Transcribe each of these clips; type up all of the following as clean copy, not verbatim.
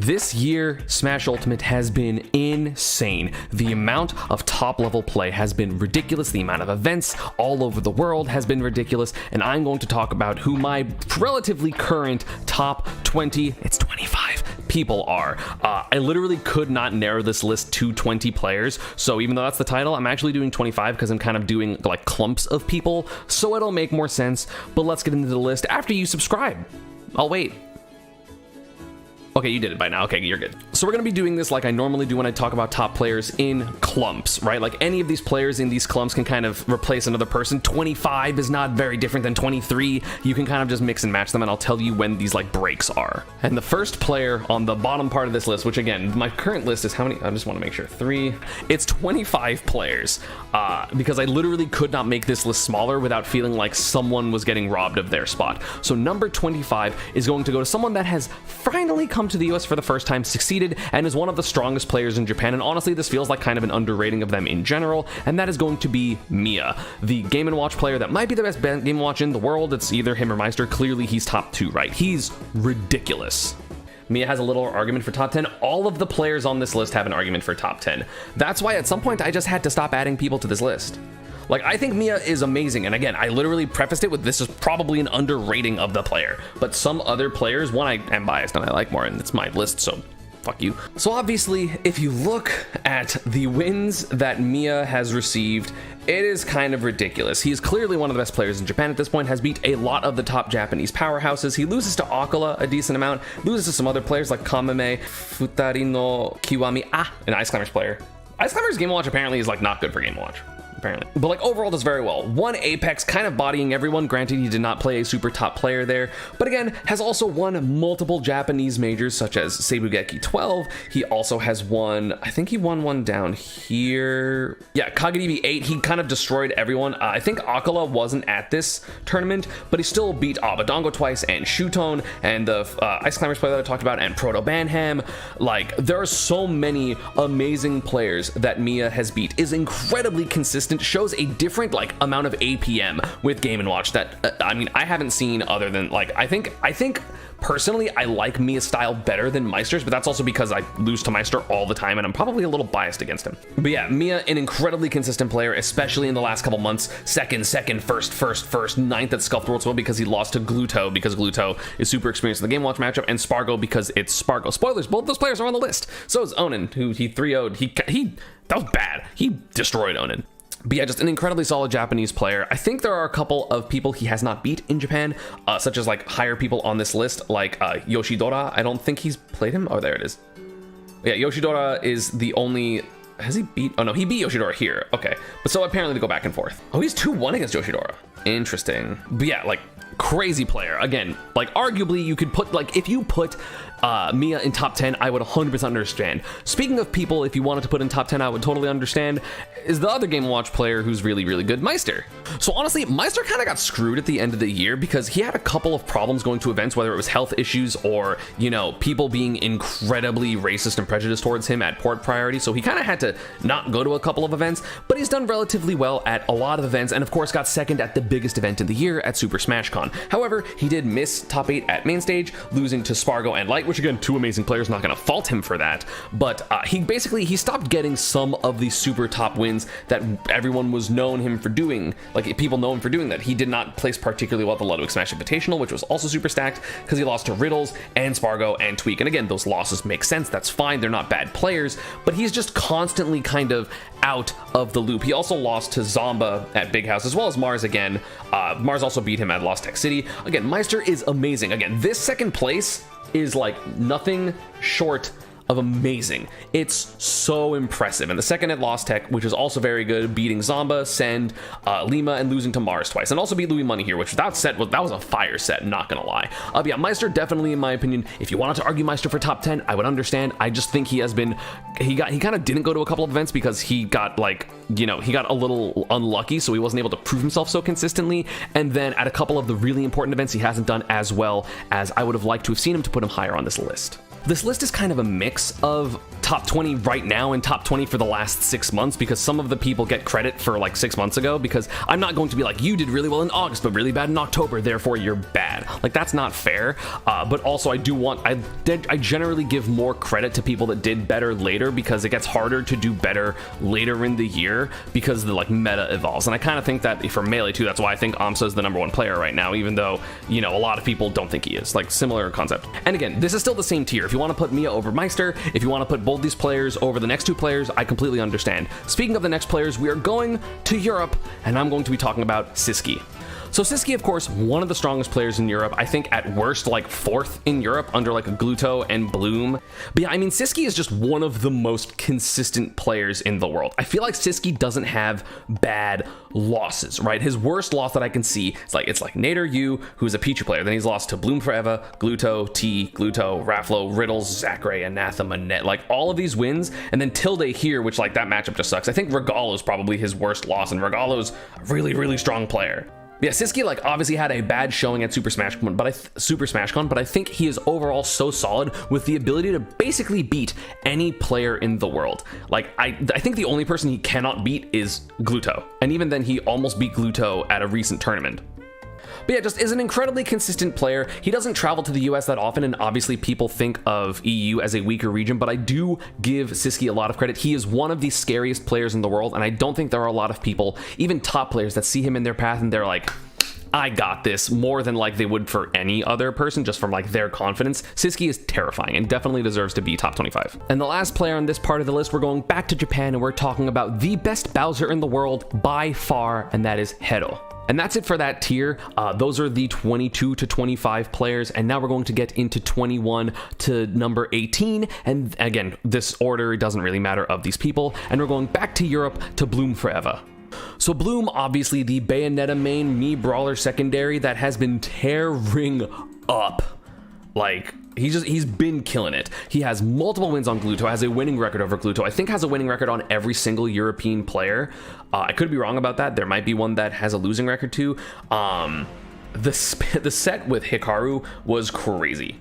This year, Smash Ultimate has been insane. The amount of top-level play has been ridiculous. The amount of events all over the world has been ridiculous. And I'm going to talk about who my relatively current top 20, it's 25 people are. I literally could not narrow this list to 20 players. So even though that's the title, I'm actually doing 25 because I'm kind of doing like clumps of people. So it'll make more sense. But let's get into the list after you subscribe. I'll wait. Okay, you did it by now. Okay, you're good. So we're going to be doing this like I normally do when I talk about top players in clumps, right? Like any of these players in these clumps can kind of replace another person. 25 is not very different than 23. You can kind of just mix and match them, and I'll tell you when these like breaks are. And the first player on the bottom part of this list, which again, my current list is how many? I just want to make sure. 3. It's 25 players because I literally could not make this list smaller without feeling like someone was getting robbed of their spot. So number 25 is going to go to someone that has finally come to the US for the first time, succeeded, and is one of the strongest players in Japan. And honestly, this feels like kind of an underrating of them in general, and that is going to be Mia, the Game & Watch player that might be the best Game & Watch in the world. It's either him or Meister. Clearly, he's top 2, right? He's ridiculous. Mia has a little argument for top 10. All of the players on this list have an argument for top 10. That's why at some point I just had to stop adding people to this list. Like, I think Mia is amazing, and again, I literally prefaced it with this is probably an underrating of the player, but some other players, one I am biased and I like more, and it's my list, so fuck you. So obviously, if you look at the wins that Mia has received, it is kind of ridiculous. He is clearly one of the best players in Japan at this point, has beat a lot of the top Japanese powerhouses. He loses to Akola a decent amount, loses to some other players like Kamame, Futari no Kiwami, an Ice Climbers player. Ice Climbers Game & Watch apparently is like not good for Game & Watch. Apparently. But like overall does very well. Won Apex, kind of bodying everyone. Granted, he did not play a super top player there, but again, has also won multiple Japanese majors such as Seibugeki 12. He also has won, I think he won one down here. Yeah, Kageribi 8. He kind of destroyed everyone. I think Akola wasn't at this tournament, but he still beat Abadongo twice and Shoetone and the Ice Climbers player that I talked about and Proto Banham. Like, there are so many amazing players that Mia has beat. Is incredibly consistent. Shows a different like amount of APM with Game & Watch that I mean I haven't seen other than like I think personally I like Mia's style better than Meister's, but that's also because I lose to Meister all the time and I'm probably a little biased against him. But yeah, Mia, an incredibly consistent player, especially in the last couple months. Second, first, ninth at Sculpt World World because he lost to Gluto because Gluto is super experienced in the Game & Watch matchup, and Spargo because it's Spargo. Spoilers, both those players are on the list. So is Onan, who he 3-0'd. He that was bad. He destroyed Onan. But yeah, just an incredibly solid Japanese player. I think there are a couple of people he has not beat in Japan, such as like higher people on this list, like Yoshidor. I don't think he's played him. Oh, there it is. Yeah, Yoshidor is the only... Has he beat... Oh, no, he beat Yoshidor here. Okay. But so apparently they go back and forth. Oh, he's 2-1 against Yoshidor. Interesting. But yeah, like, crazy player. Again, like, arguably you could put... Like, if you put... Mia in top 10, I would 100% understand. Speaking of people, if you wanted to put in top 10, I would totally understand, is the other Game & Watch player who's really, really good, Meister. So honestly, Meister kind of got screwed at the end of the year because he had a couple of problems going to events, whether it was health issues or, you know, people being incredibly racist and prejudiced towards him at port priority. So he kind of had to not go to a couple of events, but he's done relatively well at a lot of events, and of course got second at the biggest event of the year at Super Smash Con. However, he did miss top 8 at main stage, losing to Spargo and Light, which again, two amazing players, not going to fault him for that, but he stopped getting some of the super top wins that everyone was known him for doing. Like, people know him for doing that. He did not place particularly well at the Ludwig Smash Invitational, which was also super stacked because he lost to Riddles and Spargo and Tweak. And again, those losses make sense. That's fine. They're not bad players, but he's just constantly kind of out of the loop. He also lost to Zomba at Big House, as well as Mars again. Mars also beat him at Lost Tech City. Again, Meister is amazing. Again, this second place is like nothing short of amazing. It's so impressive. And the second at Lost Tech, which is also very good, beating Zomba, Send, Lima, and losing to Mars twice, and also beat Louis Money here, which that was a fire set, not gonna lie. But yeah, Meister definitely, in my opinion, if you wanted to argue Meister for top 10, I would understand. I just think he kind of didn't go to a couple of events because he got like, you know, he got a little unlucky, so he wasn't able to prove himself so consistently. And then at a couple of the really important events, he hasn't done as well as I would have liked to have seen him to put him higher on this list. This list is kind of a mix of top top 20 right now and top 20 for the last 6 months, because some of the people get credit for like 6 months ago, because I'm not going to be like, you did really well in August but really bad in October, therefore you're bad. Like, that's not fair. But also I generally give more credit to people that did better later, because it gets harder to do better later in the year because the like meta evolves. And I kind of think that for Melee too, that's why I think Amsa is the #1 player right now, even though, you know, a lot of people don't think he is. Like, similar concept. And again, this is still the same tier. If you want to put Mia over Meister, if you want to put both these players over the next 2 players, I completely understand. Speaking of the next players, we are going to Europe, and I'm going to be talking about Siskey. So Siskey, of course, one of the strongest players in Europe. I think at worst, like 4th in Europe under like a Gluto and Bloom. But yeah, I mean, Siskey is just one of the most consistent players in the world. I feel like Siskey doesn't have bad losses, right? His worst loss that I can see is like, it's like Nader Yu, who's a Pichu player. Then he's lost to Bloom Forever, Gluto, T, Gluto, Raflo, Riddles, Zachary, Anathema, Net, like all of these wins. And then Tilde here, which like that matchup just sucks. I think Regalo's probably his worst loss, and Regalo's a really, really strong player. Yeah, Siskey like obviously had a bad showing at Super Smash Con, but I think he is overall so solid with the ability to basically beat any player in the world. Like, I think the only person he cannot beat is Gluto, and even then he almost beat Gluto at a recent tournament. But yeah, just is an incredibly consistent player. He doesn't travel to the US that often, and obviously people think of EU as a weaker region, but I do give Siskey a lot of credit. He is one of the scariest players in the world, and I don't think there are a lot of people, even top players, that see him in their path and they're like, I got this, more than like they would for any other person, just from like their confidence. Siskey is terrifying and definitely deserves to be top 25. And the last player on this part of the list, we're going back to Japan, and we're talking about the best Bowser in the world by far, and that is Hero. And that's it for that tier. Those are the 22 to 25 players, and now we're going to get into 21 to number 18. And again, this order doesn't really matter of these people, and we're going back to Europe to Bloom Forever. So Bloom, obviously the Bayonetta main Mii Brawler secondary that has been tearing up. Like, he's been killing it. He has multiple wins on Gluto, has a winning record over Gluto. I think has a winning record on every single European player. I could be wrong about that. There might be one that has a losing record too. The set with Hikaru was crazy.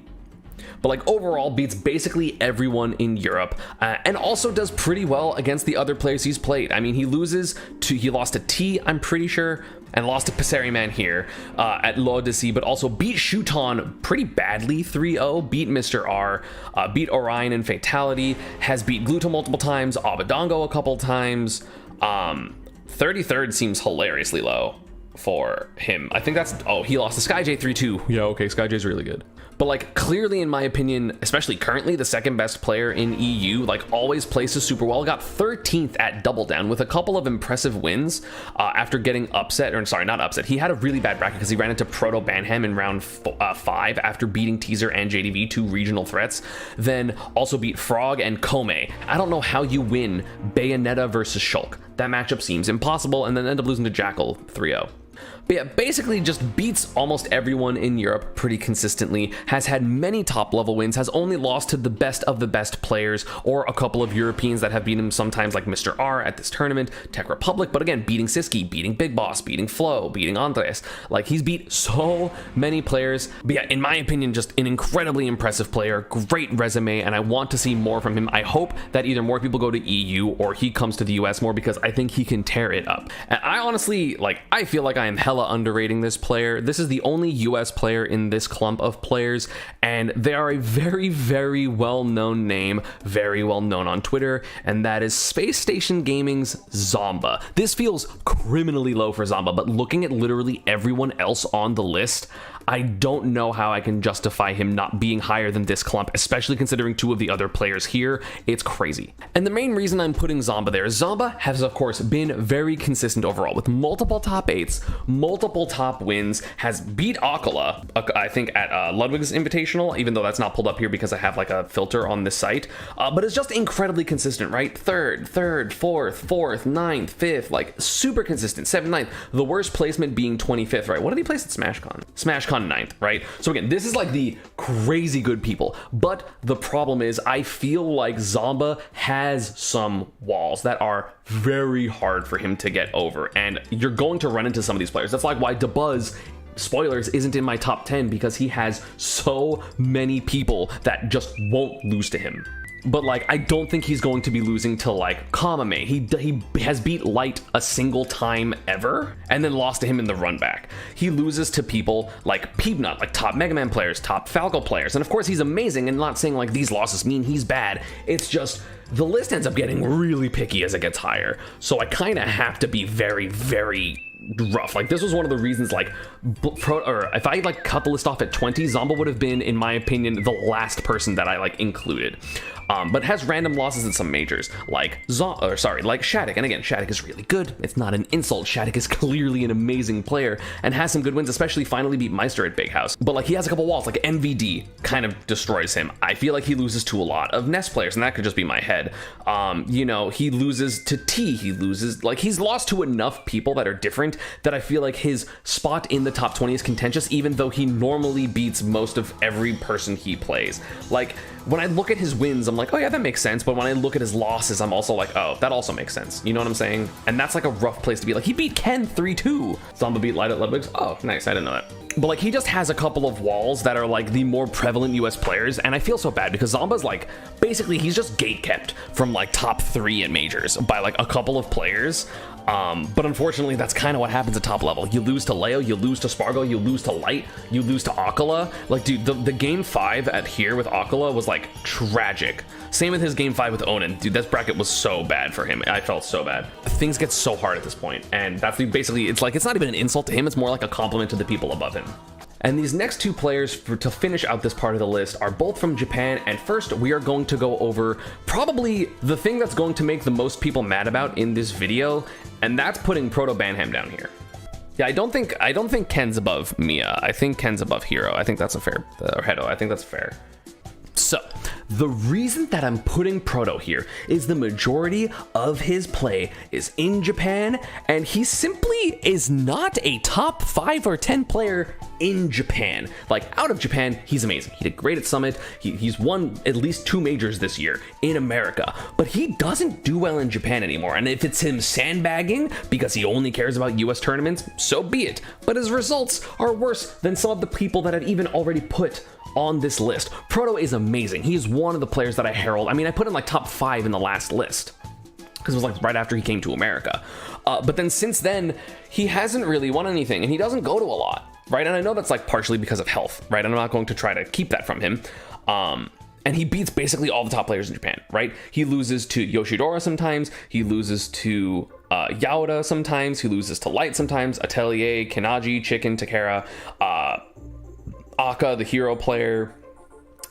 But like overall beats basically everyone in Europe, and also does pretty well against the other players he's played. I mean, he lost to T, I'm pretty sure, and lost to Passeriman here at L'Odyssey, but also beat Shoetone pretty badly 3-0, beat Mr. R, beat Orion in Fatality, has beat Gluto multiple times, Abadongo a couple times. 33rd seems hilariously low for him. I think that's, oh, he lost to SkyJ 3-2. Yeah, okay, SkyJ's really good. But like, clearly in my opinion, especially currently, the second best player in EU, like always places super well. Got 13th at Double Down with a couple of impressive wins after getting upset, or sorry, not upset. He had a really bad bracket because he ran into Proto Banham in round 5 after beating Teaser and JDV, 2 regional threats. Then also beat Frog and Kamame. I don't know how you win Bayonetta versus Shulk. That matchup seems impossible, and then end up losing to Jackal 3-0. But yeah, basically just beats almost everyone in Europe pretty consistently, has had many top level wins, has only lost to the best of the best players, or a couple of Europeans that have beaten him sometimes, like Mr. R at this tournament, Tech Republic, but again, beating Siskey, beating Big Boss, beating Flo, beating Andres. Like, he's beat so many players. But yeah, in my opinion, just an incredibly impressive player, great resume, and I want to see more from him. I hope that either more people go to EU or he comes to the US more, because I think he can tear it up. And I honestly, like, I feel like I am hella underrating this player. This is the only US player in this clump of players, and they are a very, very well-known name, very well-known on Twitter, and that is Space Station Gaming's Zomba. This feels criminally low for Zomba, but looking at literally everyone else on the list, I don't know how I can justify him not being higher than this clump, especially considering 2 of the other players here. It's crazy. And the main reason I'm putting Zomba there is Zomba has, of course, been very consistent overall with multiple top 8s, multiple top wins, has beat Akola, I think, at Ludwig's Invitational, even though that's not pulled up here because I have like a filter on this site, but it's just incredibly consistent, right? 3rd, 4th, 9th, 5th, like super consistent. 7th, 9th, the worst placement being 25th, right? What did he place at SmashCon? SmashCon 9th, right? So again, this is like the crazy good people, but the problem is I feel like Zomba has some walls that are very hard for him to get over, and you're going to run into some of these players. That's like why DeBuzz, spoilers, isn't in my top 10, because he has so many people that just won't lose to him. But like, I don't think he's going to be losing to like Kamame. He has beat Light a single time ever and then lost to him in the run back. He loses to people like Peanut, like top Mega Man players, top Falco players. And of course he's amazing, and not saying like these losses mean he's bad. It's just the list ends up getting really picky as it gets higher. So I kind of have to be very, very rough. Like, this was one of the reasons, like, or if I like cut the list off at 20, Zomba would have been, in my opinion, the last person that I like included. But has random losses in some majors, like like Shattuck. And again, Shattuck is really good. It's not an insult. Shattuck is clearly an amazing player and has some good wins, especially finally beat Meister at Big House. But like, he has a couple walls, like MVD kind of destroys him. I feel like he loses to a lot of Nest players, and that could just be my head. You know, he loses to T. He loses, like, he's lost to enough people that are different that I feel like his spot in the top 20 is contentious, even though he normally beats most of every person he plays. Like, when I look at his wins, I'm like, oh yeah, that makes sense. But when I look at his losses, I'm also like, oh, that also makes sense. You know what I'm saying? And that's like a rough place to be. Like, he beat Ken 3-2. Zomba beat Light at Ludwig's. Oh, nice. I didn't know that. But like, he just has a couple of walls that are like the more prevalent US players. And I feel so bad because Zomba's like, basically he's just gatekept from like top 3 in majors by like a couple of players. But unfortunately, that's kind of what happens at top level. You lose to Leo, you lose to Spargo, you lose to Light, you lose to Akola. Like, dude, the game 5 at here with Akola was like tragic. Same with his game 5 with Onan. Dude, that bracket was so bad for him. I felt so bad. Things get so hard at this point, and that's basically, it's like, it's not even an insult to him, it's more like a compliment to the people above him. And these next 2 players to finish out this part of the list are both from Japan, and first we are going to go over probably the thing that's going to make the most people mad about in this video, and that's putting Proto Banham down here. Yeah, I don't think Ken's above Mia. I think Ken's above Hero. I think that's a fair, or Hedo. I think that's fair. So, the reason that I'm putting Proto here is the majority of his play is in Japan, and he simply is not a top 5 or 10 player in Japan. Like, out of Japan, he's amazing. He did great at Summit. He's won at least 2 majors this year in America, but he doesn't do well in Japan anymore. And if it's him sandbagging because he only cares about US tournaments, so be it. But his results are worse than some of the people that I've even already put on this list. Proto is amazing. He is one of the players that I herald. I mean, I put him like top 5 in the last list because it was like right after he came to America. But then since then, he hasn't really won anything, and he doesn't go to a lot, right? And I know that's like partially because of health, right? And I'm not going to try to keep that from him. And he beats basically all the top players in Japan, right? He loses to Yoshidor sometimes. He loses to Yaoda sometimes. He loses to Light sometimes. Atelier, Kinaji, Chicken, Takara, Aka, the hero player,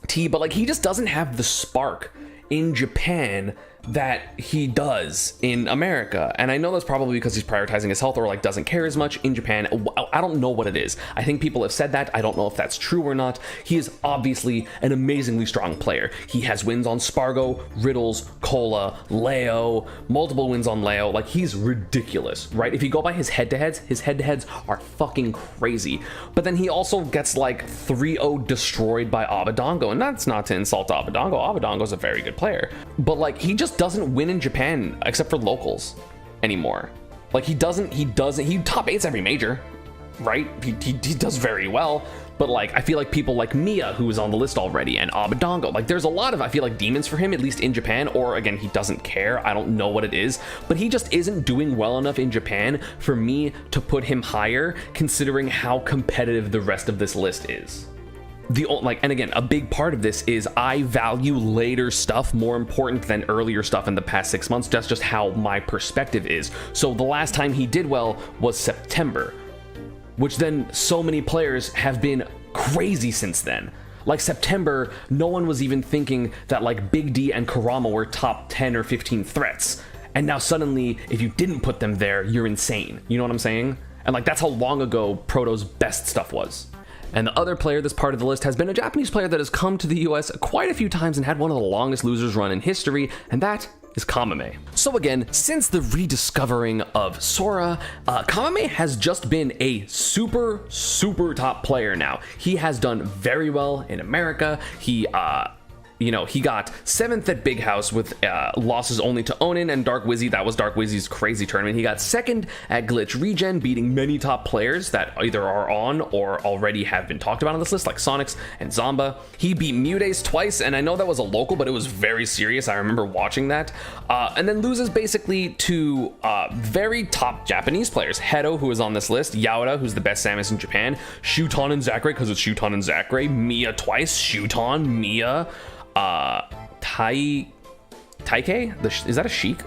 T, but like, he just doesn't have the spark in Japan that he does in America. And I know that's probably because he's prioritizing his health or like doesn't care as much in Japan. I don't know what it is. I think people have said that. I don't know if that's true or not. He is obviously an amazingly strong player. He has wins on Spargo, Riddles, Cola, Leo, multiple wins on Leo. Like, he's ridiculous, right? If you go by his head-to-heads are fucking crazy. But then he also gets like 3-0 destroyed by Abadongo. And that's not to insult Abadongo. Abadongo's a very good player. But like, he just doesn't win in Japan except for locals anymore. Like, he top 8s every major, right? He does very well, but like, I feel like people like Mia, who is on the list already, and Abadongo, like, there's a lot of, I feel like, demons for him, at least in Japan, or again, he doesn't care. I don't know what it is, but he just isn't doing well enough in Japan for me to put him higher, considering how competitive the rest of this list is. And again, a big part of this is I value later stuff more important than earlier stuff in the past 6 months. That's just how my perspective is. So the last time he did well was September, which then so many players have been crazy since then. Like, September, no one was even thinking that like Big D and Karama were top 10 or 15 threats. And now suddenly, if you didn't put them there, you're insane. You know what I'm saying? And like, that's how long ago Proto's best stuff was. And the other player this part of the list has been a Japanese player that has come to the US quite a few times and had one of the longest losers run in history, and that is Kamame. So again, since the rediscovering of Sora, Kamame has just been a super top player now. He has done very well in America. you know, he got 7th at Big House with losses only to Onan and Dark Wizzy. That was Dark Wizzy's crazy tournament. He got 2nd at Glitch Regen, beating many top players that either are on or already have been talked about on this list, like Sonics and Zomba. He beat Mutate twice, and I know that was a local, but it was very serious. I remember watching that. And then loses basically to very top Japanese players. Hedo, who is on this list, Yaoda, who's the best Samus in Japan, Shoetone and Zachary, because it's Shoetone and Zachary, Mia twice, Shoetone, Mia, Taike? Is that a Sheik?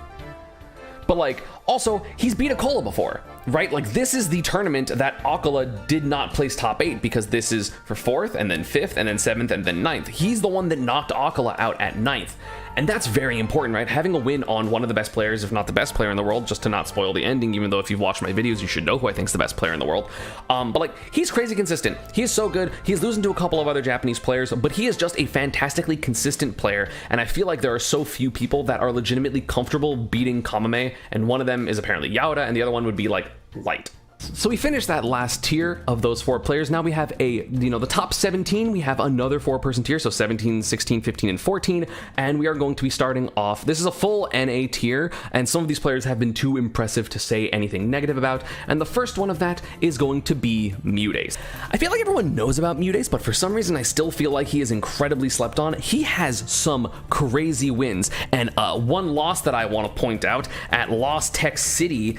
But like, also, he's beat Akola before, right? Like, this is the tournament that Akola did not place top 8, because this is for 4th and then 5th and then 7th and then 9th. He's the one that knocked Akola out at 9th. And that's very important, right? Having a win on one of the best players, if not the best player in the world, just to not spoil the ending, even though if you've watched my videos, you should know who I think is the best player in the world. But like, he's crazy consistent. He is so good. He's losing to a couple of other Japanese players, but he is just a fantastically consistent player. And I feel like there are so few people that are legitimately comfortable beating Kamame, and one of them is apparently Yaoda, and the other one would be like Light. So we finished that last tier of those 4 players. Now we have the top 17, we have another 4-person tier, so 17, 16, 15, and 14, and we are going to be starting off. This is a full NA tier, and some of these players have been too impressive to say anything negative about, and the first one of that is going to be Mutate. I feel like everyone knows about Mutate, but for some reason I still feel like he is incredibly slept on. He has some crazy wins, and one loss that I want to point out at Lost Tech City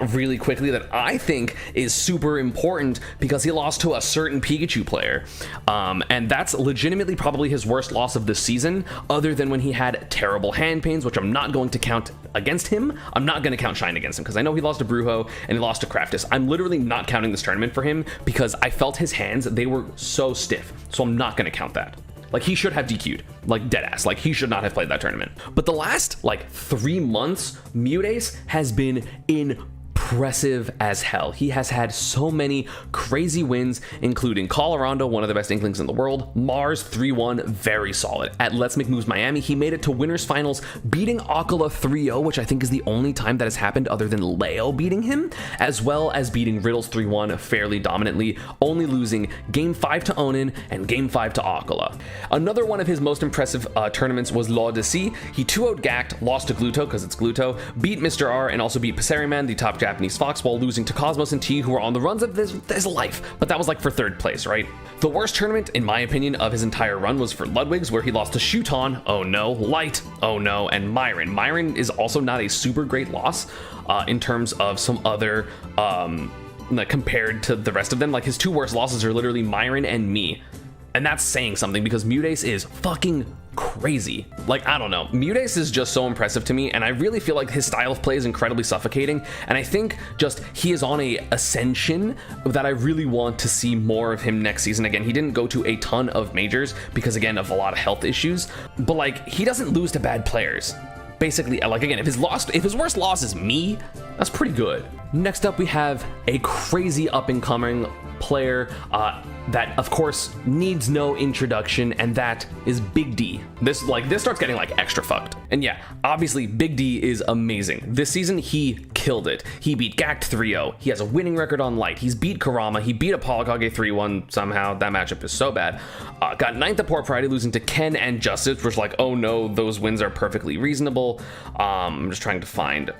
really quickly that I think is super important, because he lost to a certain Pikachu player, and that's legitimately probably his worst loss of the season, other than when he had terrible hand pains, which I'm not going to count against him. I'm not going to count Shine against him, because I know he lost to Brujo and he lost to Craftus. I'm literally not counting this tournament for him, because I felt his hands, they were so stiff, so I'm not going to count that. Like, he should have DQ'd, like deadass. Like, he should not have played that tournament. But the last like 3 months, Mutate has been impressive as hell. He has had so many crazy wins, including Colorado, one of the best Inklings in the world, Mars 3-1, very solid. At Let's Make Moves Miami, he made it to winners finals, beating Akola 3-0, which I think is the only time that has happened other than Leo beating him, as well as beating Riddles 3-1 fairly dominantly, only losing Game 5 to Onan and Game 5 to Akola. Another one of his most impressive tournaments was Law de C. He 2-0'd Gact, lost to Gluto, because it's Gluto, beat Mr. R, and also beat Passeriman, the top Japanese Fox, while losing to Cosmos and T, who are on the runs of this life, but that was like for 3rd place, right? The worst tournament, in my opinion, of his entire run was for Ludwig's, where he lost to Shoetone, oh no, Light, oh no, and Myron. Myron is also not a super great loss in terms of some other, like, compared to the rest of them. Like, his 2 worst losses are literally Myron and me. And that's saying something, because Mutate is fucking crazy. Like, I don't know. Mutate is just so impressive to me, and I really feel like his style of play is incredibly suffocating, and I think just he is on a ascension that I really want to see more of him next season. Again, he didn't go to a ton of majors because, again, of a lot of health issues, but like, he doesn't lose to bad players. Basically, like, again, if his worst loss is me, that's pretty good. Next up, we have a crazy up-and-coming player that, of course, needs no introduction, and that is Big D. This starts getting like extra fucked. And yeah, obviously Big D is amazing. This season he killed it. He beat Gact 3-0. He has a winning record on Light. He's beat Karama. He beat Apolokage 3-1 somehow. That matchup is so bad. Got 9th at Port Friday, losing to Ken and Justice, which, like, oh no, those wins are perfectly reasonable. I'm just trying to find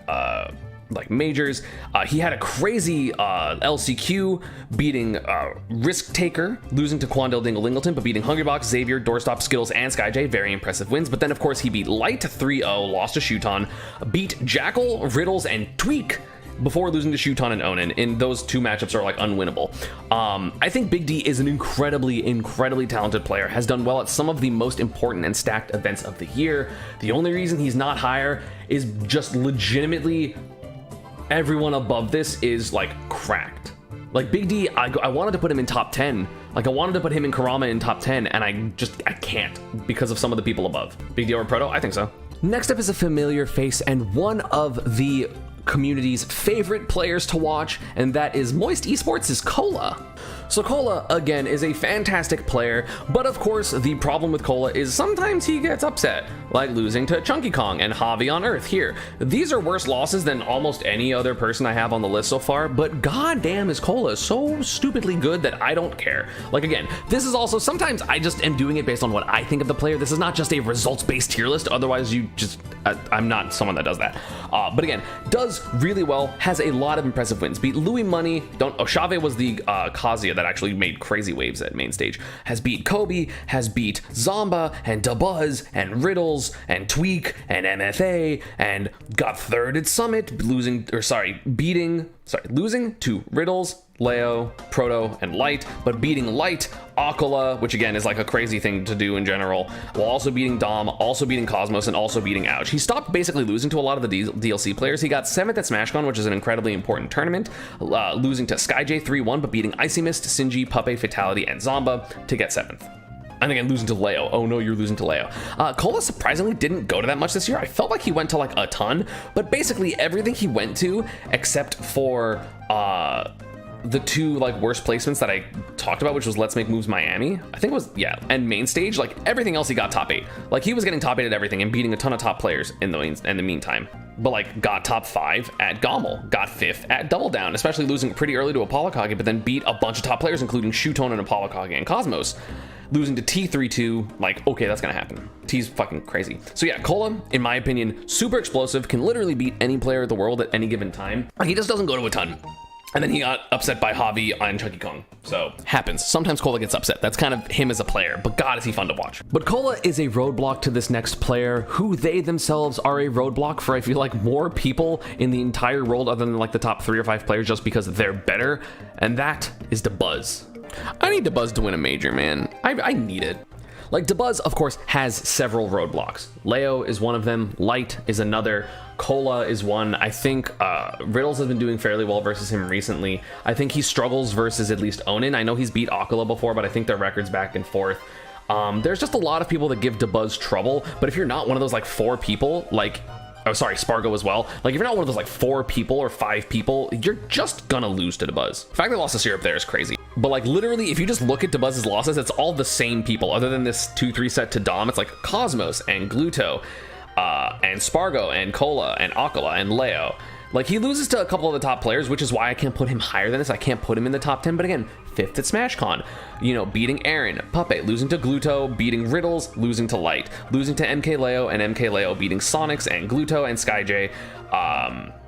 like majors. He had a crazy LCQ, beating Risk Taker, losing to Quandale Dinglingleton, but beating Hungrybox, Xavier, Doorstop, Skittles, and Skyjay. Very impressive wins. But then, of course, he beat Light 3-0, lost to Shoetone, beat Jackal, Riddles, and Tweak before losing to Shoetone and Onan. And those 2 matchups are like unwinnable. I think Big D is an incredibly talented player, has done well at some of the most important and stacked events of the year. The only reason he's not higher is just legitimately everyone above this is like cracked. Like, Big D, I wanted to put him in top 10. Like, I wanted to put him in Karama in top 10, and I can't because of some of the people above. Big D or Proto? I think so. Next up is a familiar face and one of the community's favorite players to watch, and that is Moist Esports' Akola. So Akola, again, is a fantastic player, but of course, the problem with Akola is sometimes he gets upset, like losing to Chunky Kong and Javi on Earth here. These are worse losses than almost any other person I have on the list so far, but goddamn is Akola so stupidly good that I don't care. Like again, this is also, sometimes I just am doing it based on what I think of the player. This is not just a results-based tier list, otherwise I'm not someone that does that. But again, does really well, has a lot of impressive wins. Beat Louis Money, Oshave was the Kazuya that actually made crazy waves at main stage. Has beat Kobe, has beat Zomba, and Dabuzz, and Riddles, and Tweak, and MFA, and got third at Summit, losing to Riddles, Leo, Proto, and Light, but beating Light, Akola, which again is like a crazy thing to do in general, while also beating Dom, also beating Cosmos, and also beating Ouch. He stopped basically losing to a lot of the DLC players. He got 7th at SmashCon, which is an incredibly important tournament, losing to SkyJ 3-1, but beating Icy Mist, Sinji, Puppet, Fatality, and Zomba to get 7th. And again, losing to Leo. Oh no, you're losing to Leo. Akola surprisingly didn't go to that much this year. I felt like he went to like a ton, but basically everything he went to, except for the two like worst placements that I talked about, which was Let's Make Moves Miami, I think it was, yeah, and main stage, like everything else he got top 8. Like he was getting top 8 at everything and beating a ton of top players in the meantime. But like got top 5 at Gommel, got 5th at Double Down, especially losing pretty early to Apollo Kage, but then beat a bunch of top players, including Shoetone and Apollo Kage and Cosmos. Losing to T32, like, okay, that's gonna happen. T's fucking crazy. So yeah, Akola, in my opinion, super explosive, can literally beat any player in the world at any given time. He just doesn't go to a ton. And then he got upset by Javi on Chunky Kong. So, happens. Sometimes Akola gets upset. That's kind of him as a player, but god is he fun to watch. But Akola is a roadblock to this next player, who they themselves are a roadblock for, I feel like, more people in the entire world other than like the top 3 or 5 players just because they're better, and that is Dabuzz. I need Dabuzz to win a major, man. I need it. Like, Dabuzz, of course, has several roadblocks. Leo is one of them, Light is another, Akola is one. I think Riddles has been doing fairly well versus him recently. I think he struggles versus at least Onan. I know he's beat Akola before, but I think their record's back and forth. There's just a lot of people that give Dabuzz trouble, but if you're not one of those like 4 people, like, oh sorry, Spargo as well, like if you're not one of those like 4 people or 5 people, you're just gonna lose to Dabuzz. The fact they lost to Syrup there is crazy. But like literally, if you just look at Dabuzz's losses, it's all the same people other than this 2-3 set to Dom. It's like Cosmos and Gluto and Spargo and Cola and Akola and Leo. Like he loses to a couple of the top players, which is why I can't put him higher than this. I can't put him in the top 10, but again, 5th at SmashCon, you know, beating Aaron, Puppet, losing to Gluto, beating Riddles, losing to Light, losing to MK Leo, and MK Leo beating Sonics and Gluto and SkyJ.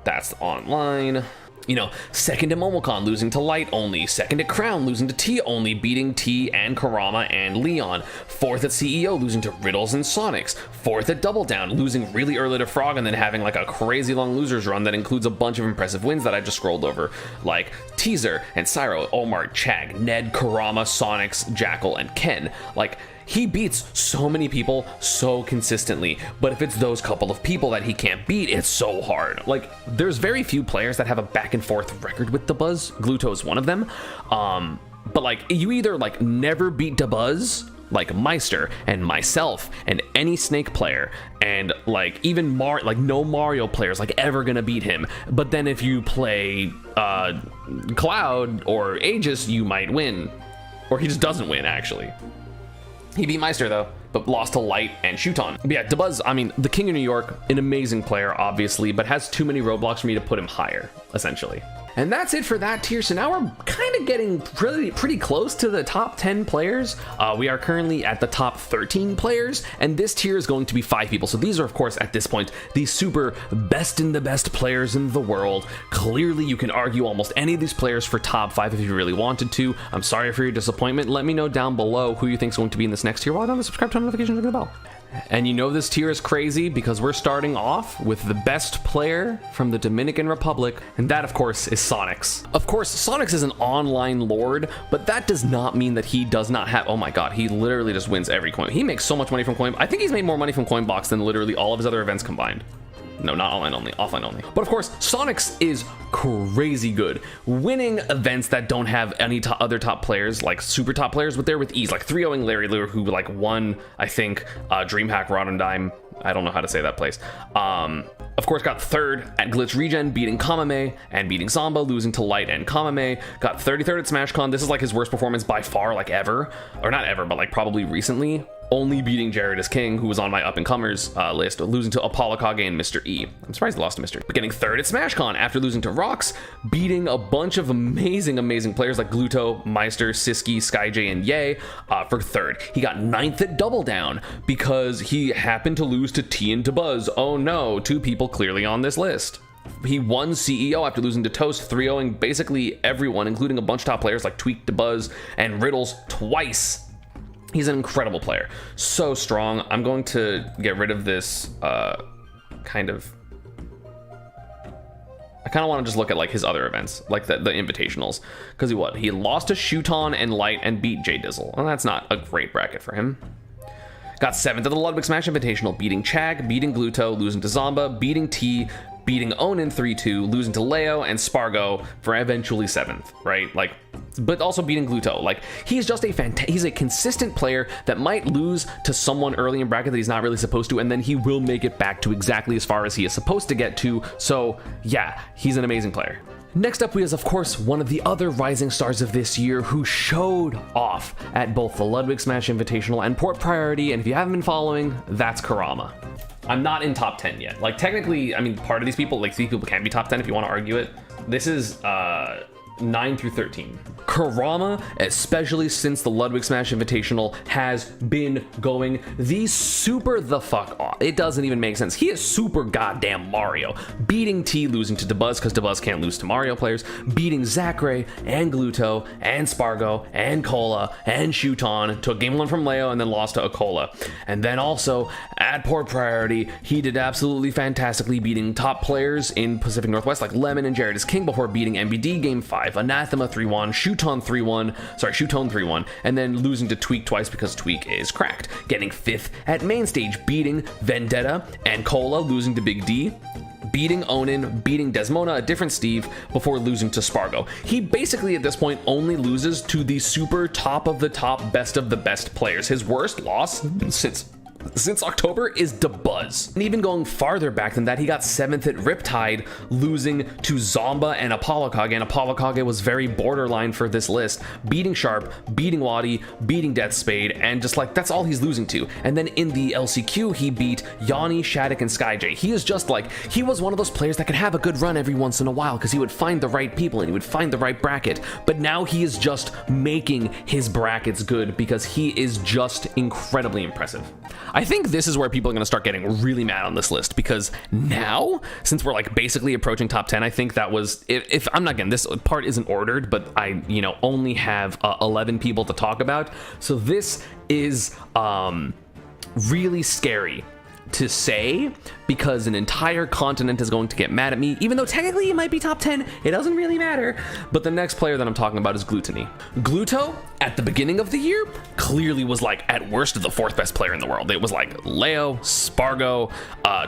That's online. You know, 2nd at Momocon, losing to Light only. 2nd at Crown, losing to T only, beating T and Karama and Leon. 4th at CEO, losing to Riddles and Sonics. 4th at Double Down, losing really early to Frog and then having like a crazy long losers run that includes a bunch of impressive wins that I just scrolled over, like Teaser and Cyro, Omar, Chag, Ned, Karama, Sonics, Jackal, and Ken. Like, he beats so many people so consistently, but if it's those couple of people that he can't beat, it's so hard. Like, there's very few players that have a back and forth record with Dabuzz. Gluto is one of them. But like, you either like never beat Dabuzz, like Meister and myself and any Snake player, and like even no Mario players like ever gonna beat him. But then if you play Cloud or Aegis, you might win, or he just doesn't win actually. He beat Meister though, but lost to Light and Shoetone. But yeah, Dabuzz, I mean, the King of New York, an amazing player, obviously, but has too many roadblocks for me to put him higher, essentially. And that's it for that tier. So now we're kind of getting pretty close to the top 10 players. We are currently at the top 13 players, and this tier is going to be 5 people. So these are, of course, at this point, the super best in the best players in the world. Clearly, you can argue almost any of these players for top 5 if you really wanted to. I'm sorry for your disappointment. Let me know down below who you think is going to be in this next tier. While done, subscribe, turn notifications, ring the bell. And you know this tier is crazy because we're starting off with the best player from the Dominican Republic, and that of course is Sonics. Of course, Sonics is an online lord, but that does not mean that he does not have, oh my god, he literally just wins every coin. He makes so much money from coin. I think he's made more money from Coinbox than literally all of his other events combined. No, not online only, offline only. But of course, Sonics is crazy good, winning events that don't have any other top players, like super top players, but they're with ease, like 3-0ing Larry Lure, who like won, I think, DreamHack Rotterdam. I don't know how to say that place. Of course, got third at Glitch Regen, beating Kamame and beating Zomba, losing to Light and Kamame. Got 33rd at SmashCon. This is like his worst performance by far, like ever, or not ever, but like probably recently. Only beating Jared is King, who was on my up-and-comers list, losing to Apollo Kage and Mr. E. I'm surprised he lost to Mr. E. But getting third at SmashCon after losing to Rox, beating a bunch of amazing players like Gluto, Meister, Siskey, SkyJ, and Ye for third. He got 9th at Double Down because he happened to lose to T and to Buzz. Oh no, 2 people clearly on this list. He won CEO after losing to Toast, 3-0ing basically everyone, including a bunch of top players like Tweak, Buzz, and Riddles twice. He's an incredible player, so strong. I'm going to get rid of this I kind of want to just look at like his other events, like the invitationals, because he lost to Shoetone and Light and beat J Dizzle, and that's not a great bracket for him. Got 7th at the Ludwig Smash Invitational, beating Chag, beating Gluto, losing to Zomba, beating T, beating Onan 3-2, losing to Leo and Spargo for eventually 7th, right? Like, but also beating Gluto. Like, he's just he's a consistent player that might lose to someone early in bracket that he's not really supposed to, and then he will make it back to exactly as far as he is supposed to get to. So yeah, he's an amazing player. Next up, we have, of course, one of the other rising stars of this year who showed off at both the Ludwig Smash Invitational and Port Priority, and if you haven't been following, that's Karama. I'm not in top 10 yet. Like, technically, I mean, part of these people, like, these people can be top 10 if you want to argue it. This is 9 through 13. Karama, especially since the Ludwig Smash Invitational, has been going the fuck off. It doesn't even make sense. He is super goddamn Mario. Beating T, losing to Dabuz, because Dabuz can't lose to Mario players. Beating Zachary and Gluto and Spargo and Akola and Shoetone. Took game 1 from Leo and then lost to Akola. And then also, at Port Priority, he did absolutely fantastically, beating top players in Pacific Northwest like Lemon and Jared is King before beating MBD game 5, Anathema 3-1, Shoetone 3-1, and then losing to Tweak twice because Tweak is cracked. Getting 5th at Main Stage, beating Vendetta and Cola, losing to Big D, beating Onan, beating Desmona, a different Steve, before losing to Spargo. He basically at this point only loses to the super top of the top, best of the best players. His worst loss since October is Dabuz. And even going farther back than that, he got 7th at Riptide, losing to Zomba and Apollo Kage, and Apollo Kage was very borderline for this list, beating Sharp, beating Wadi, beating Death Spade, and just like, that's all he's losing to. And then in the LCQ, he beat Yanni, Shattuck, and SkyJ. He is just like, he was one of those players that could have a good run every once in a while, because he would find the right people and he would find the right bracket, but now he is just making his brackets good because he is just incredibly impressive. I think this is where people are going to start getting really mad on this list, because now, since we're like basically approaching top 10, I think that was, if I'm not getting, this part isn't ordered, but I, only have 11 people to talk about. So this is really scary to say, because an entire continent is going to get mad at me, even though technically it might be top 10, it doesn't really matter. But the next player that I'm talking about is Glutony. Gluto, at the beginning of the year, clearly was like at worst the 4th best player in the world. It was like Leo, Spargo,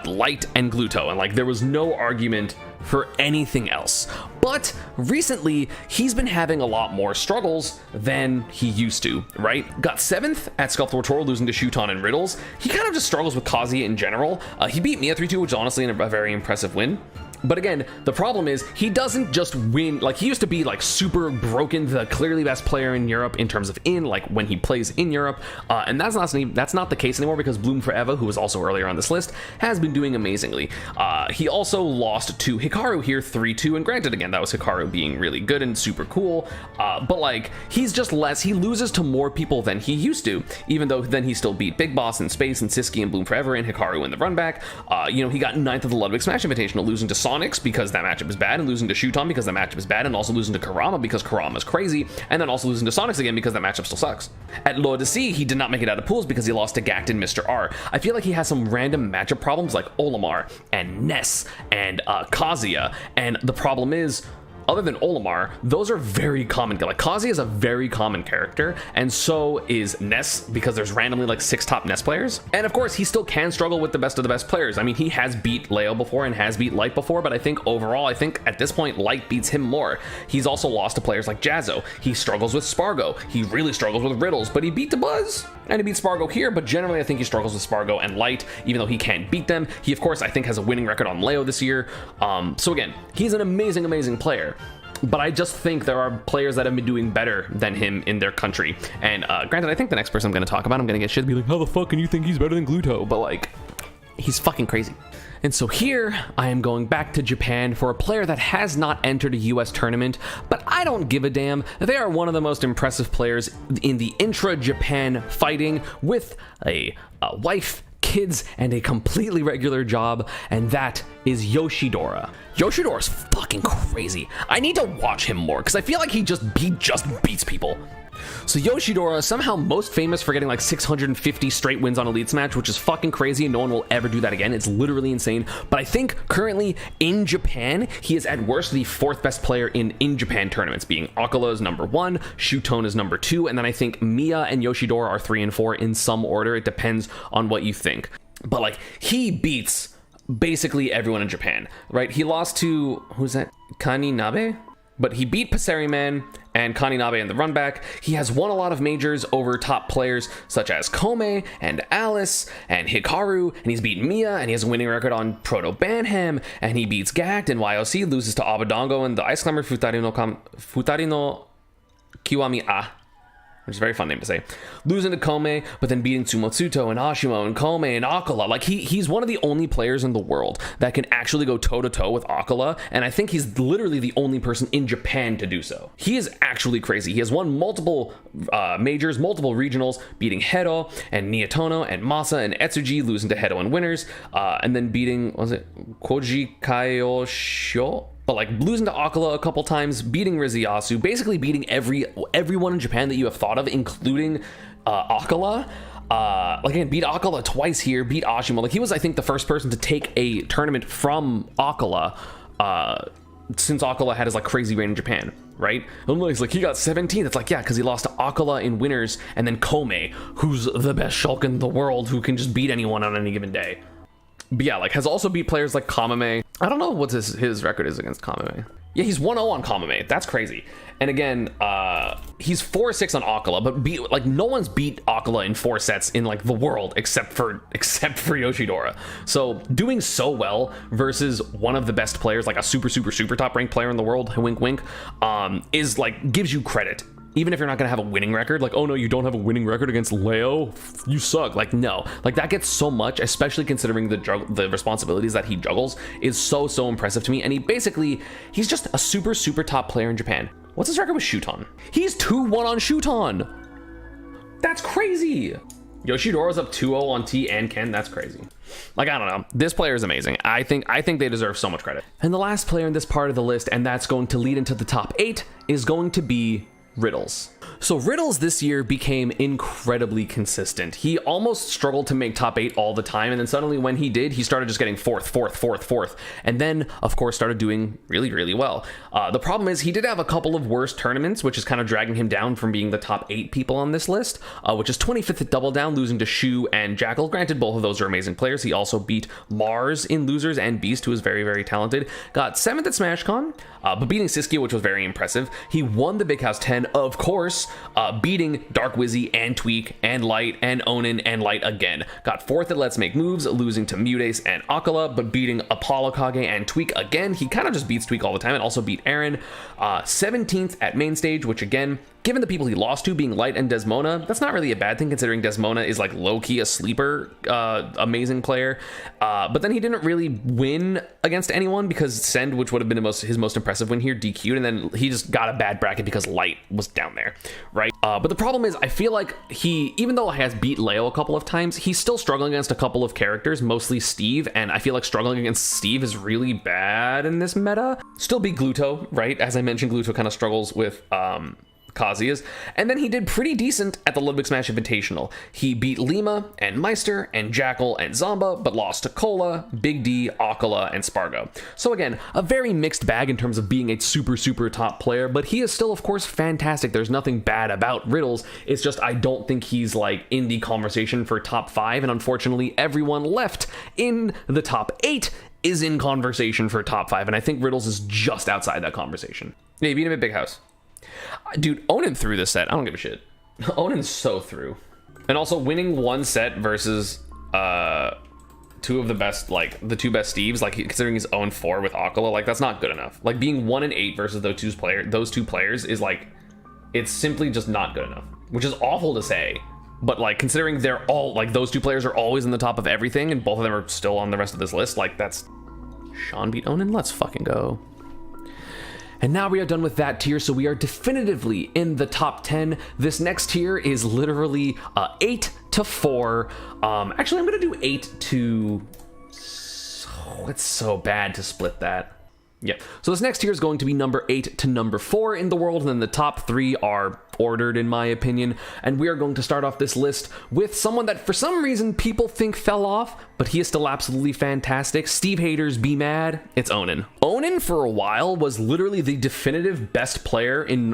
Light, and Gluto, and like there was no argument for anything else. But recently, he's been having a lot more struggles than he used to, right? Got 7th at Sculptor Tour, losing to Shoetone and Riddles. He kind of just struggles with Kazuya in general. He beat Mia 3-2, which is honestly a very impressive win. But again, the problem is he doesn't just win. Like, he used to be like super broken, the clearly best player in Europe in terms of like when he plays in Europe, and that's not the case anymore, because Bloom Forever, who was also earlier on this list, has been doing amazingly. He also lost to Hikaru here 3-2, and granted, again, that was Hikaru being really good and super cool, but like, he's just less, he loses to more people than he used to, even though then he still beat Big Boss and Space and Siskey and Bloom Forever and Hikaru in the run back. He got 9th of the Ludwig Smash Invitational, losing to Sonics because that matchup is bad, and losing to Shoetone because that matchup is bad, and also losing to Karama because Karama is crazy, and then also losing to Sonics again because that matchup still sucks. At Lord of Sea, he did not make it out of pools because he lost to Gact and Mr. R. I feel like he has some random matchup problems like Olimar and Ness and Kazuya, and the problem is, other than Olimar, those are very common. Like Kazi is a very common character, and so is Ness, because there's randomly like 6 top Ness players. And of course, he still can struggle with the best of the best players. I mean, he has beat Leo before and has beat Light before, but I think overall, I think at this point, Light beats him more. He's also lost to players like Jazzo. He struggles with Spargo. He really struggles with Riddles, but he beat the Buzz. And he beat Spargo here, but generally I think he struggles with Spargo and Light, even though he can't beat them. He, of course, I think has a winning record on Leo this year. So again, he's an amazing, amazing player. But I just think there are players that have been doing better than him in their country. And granted, I think the next person I'm going to talk about, I'm going to get shit to be like, how the fuck can you think he's better than Gluto? But like, he's fucking crazy. And so here, I am going back to Japan for a player that has not entered a US tournament, but I don't give a damn. They are one of the most impressive players in the intra-Japan fighting, with a wife, kids, and a completely regular job, and that is Yoshidor. Yoshidor is fucking crazy. I need to watch him more, because I feel like he just beats people. So Yoshidor is somehow most famous for getting like 650 straight wins on Elite Smash, which is fucking crazy, and no one will ever do that again. It's literally insane. But I think currently in Japan, he is at worst the 4th best player in Japan tournaments, being Akola is number 1, Shoetone is number 2, and then I think Mia and Yoshidor are 3 and 4 in some order. It depends on what you think. But like, he beats basically everyone in Japan, right? He lost to, who's that? Kaninabe? But he beat Passeriman and Kaninabe in the run back. He has won a lot of majors over top players such as Kamame and Alice and Hikaru, and he's beaten Mia, and he has a winning record on Proto Banham, and he beats Gact and YOC, loses to Abadongo and the Ice Climber Futari no Kiwami A, which is a very fun name to say. Losing to Kome, but then beating Tsumotsuto and Ashimo and Kome and Akola. Like, he's one of the only players in the world that can actually go toe-to-toe with Akola, and I think he's literally the only person in Japan to do so. He is actually crazy. He has won multiple majors, multiple regionals, beating Hero and Nietono and Masa and Etsuji, losing to Hero and winners, and then beating, what was it, Koji Kaiosho? But like losing to Akola a couple times, beating Riziasu, basically beating everyone in Japan that you have thought of, including Akola. Like again, beat Akola twice here, beat Ashimo. Like he was, I think, the first person to take a tournament from Akola since Akola had his like crazy reign in Japan, right? And he's like, he got 17th. It's like, yeah, because he lost to Akola in winners, and then Kome, who's the best Shulk in the world, who can just beat anyone on any given day. But yeah, like has also beat players like Kamame. I don't know what his record is against Kamame. Yeah, he's 1-0 on Kamame. That's crazy. And again, he's 4-6 on Akola, but like no one's beat Akola in 4 sets in like the world except for Yoshidor. So doing so well versus one of the best players, like a super top ranked player in the world, wink wink, is like gives you credit. Even if you're not going to have a winning record, like, oh no, you don't have a winning record against Leo, you suck. Like, no, like that gets so much, especially considering the responsibilities that he juggles, is so impressive to me. And he's just a super top player in Japan. What's his record with Shoetone? He's 2-1 on Shoetone. That's crazy. Yoshidor's up 2-0 on T and Ken. That's crazy. Like, I don't know. This player is amazing. I think they deserve so much credit. And the last player in this part of the list, and that's going to lead into the top 8, is going to be Riddles. So Riddles this year became incredibly consistent. He almost struggled to make top 8 all the time, and then suddenly when he did, he started just getting fourth, and then of course started doing really well. The problem is he did have a couple of worse tournaments, which is kind of dragging him down from being the top 8 people on this list, which is 25th at Double Down, losing to Shu and Jackal. Granted, both of those are amazing players. He also beat Mars in losers and Beast, who is very talented. Got 7th at SmashCon, but beating Siskey, which was very impressive. He won the Big House 10, of course, beating Dark Wizzy and Tweak and Light and Onan and Light again. Got 4th at Let's Make Moves, losing to Mutate and Akola, but beating Apollo Kage and Tweak again. He kind of just beats Tweak all the time, and also beat Aaron. 17th at Main Stage, which again, given the people he lost to being Light and Desmona, that's not really a bad thing considering Desmona is like low-key a sleeper, amazing player. But then he didn't really win against anyone because Send, which would have been his most impressive win here, DQ'd, and then he just got a bad bracket because Light was down there, right? But the problem is, I feel like even though he has beat Leo a couple of times, he's still struggling against a couple of characters, mostly Steve, and I feel like struggling against Steve is really bad in this meta. Still beat Gluto, right? As I mentioned, Gluto kind of struggles with Kazuya's, and then he did pretty decent at the Ludwig Smash Invitational. He beat Lima and Meister and Jackal and Zomba, but lost to Akola, Big D, Akola, and Spargo. So again, a very mixed bag in terms of being a super top player, but he is still, of course, fantastic. There's nothing bad about Riddles. It's just I don't think he's like in the conversation for top 5, and unfortunately everyone left in the top 8 is in conversation for top 5, and I think Riddles is just outside that conversation. Yeah, he beat him at Big House. Dude, Onan threw this set. I don't give a shit. Onan's so through. And also winning one set versus two of the best, like the two best Steves, like considering his own 4 with Akola, like that's not good enough. Like being 1-8 versus those two players is like, it's simply just not good enough, which is awful to say. But like considering they're all like those two players are always in the top of everything and both of them are still on the rest of this list, like that's Sean beat Onan. Let's fucking go. And now we are done with that tier, so we are definitively in the top 10. This next tier is literally 8 to 4. Actually, I'm gonna do 8 to... Oh, it's so bad to split that. Yeah, so this next tier is going to be number 8 to number 4 in the world, and then the top 3 are ordered in my opinion, and we are going to start off this list with someone that for some reason people think fell off, but he is still absolutely fantastic. Steve haters be mad, it's Onan. Onan for a while was literally the definitive best player in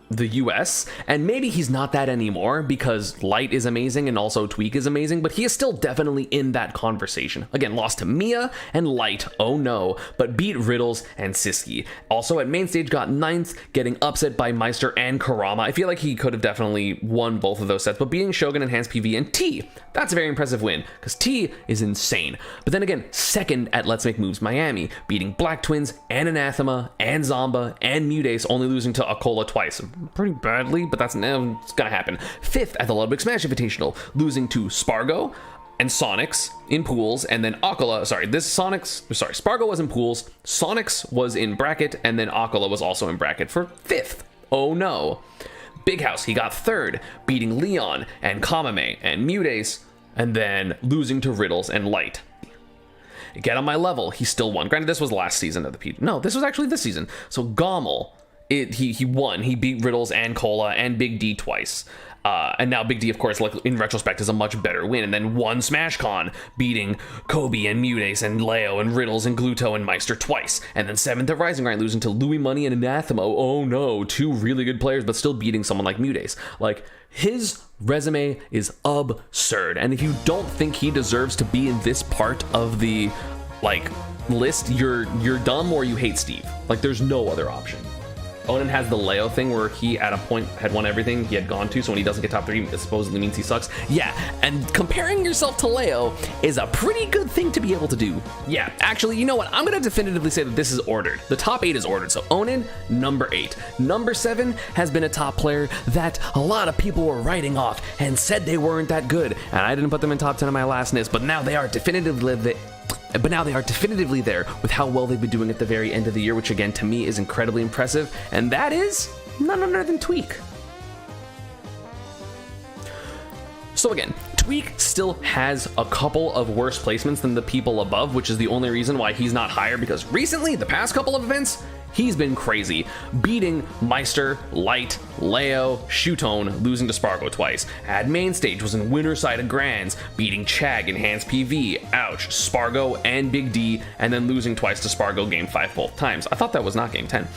the US, and maybe he's not that anymore because Light is amazing and also Tweak is amazing, but he is still definitely in that conversation. Again, lost to Mia and Light, oh no, but beat Riddles and Siskey. Also at main stage got 9th, getting upset by Meister and Karama. I feel like he could have definitely won both of those sets, but beating Shogun, Enhanced PV, and T, that's a very impressive win, because T is insane. But then again, second at Let's Make Moves Miami, beating Black Twins and Anathema and Zomba and Mutates, only losing to Akola twice. Pretty badly, but that's it's gonna happen. 5th at the Ludwig Smash Invitational, losing to Spargo and Sonics in pools, and then Akola, Spargo was in pools, Sonics was in bracket, and then Akola was also in bracket for 5th. Oh no. Big House, he got 3rd, beating Leon and Kamame and Mutates, and then losing to Riddles and Light. Get on my level, he still won. Granted, this was last season of the P. No, this was actually this season. So Gommel, he won. He beat Riddles and Cola and Big D twice. And now Big D, of course, like in retrospect, is a much better win. And then won SmashCon, beating Kobe and Mutates and Leo and Riddles and Gluto and Meister twice. And then 7th at Rising Grind, losing to Louis Money and Anathema. Oh no, 2 really good players, but still beating someone like Mutates. Like, his resume is absurd. And if you don't think he deserves to be in this part of the, like, list, you're dumb or you hate Steve. Like, there's no other option. Onan has the Leo thing where he at a point had won everything he had gone to, so when he doesn't get top 3, it supposedly means he sucks. Yeah, and comparing yourself to Leo is a pretty good thing to be able to do. Yeah, actually, you know what? I'm gonna definitively say that this is ordered. The top 8 is ordered, so Onan, number 8. Number 7 has been a top player that a lot of people were writing off and said they weren't that good, and I didn't put them in top 10 on my last list, but now they are definitively there with how well they've been doing at the very end of the year, which again to me is incredibly impressive, and that is none other than Tweak. So again, Tweak still has a couple of worse placements than the people above, which is the only reason why he's not higher, because recently, the past couple of events, he's been crazy, beating Meister, Light, Leo, Shoetone, losing to Spargo twice. At main stage was in winner side of Grands, beating Chag, Enhanced PV, Ouch, Spargo, and Big D, and then losing twice to Spargo game 5 both times. I thought that was not game 10.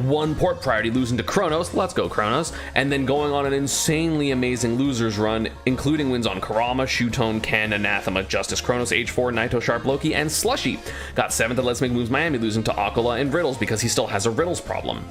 One port priority, losing to Kronos, let's go Kronos, and then going on an insanely amazing losers run, including wins on Karama, Shoetone, Ken, Anathema, Justice, Kronos, H4, Naito, Sharp, Loki, and Slushy. Got 7th at Let's Make Moves Miami, losing to Akola and Riddles because he still has a Riddles problem,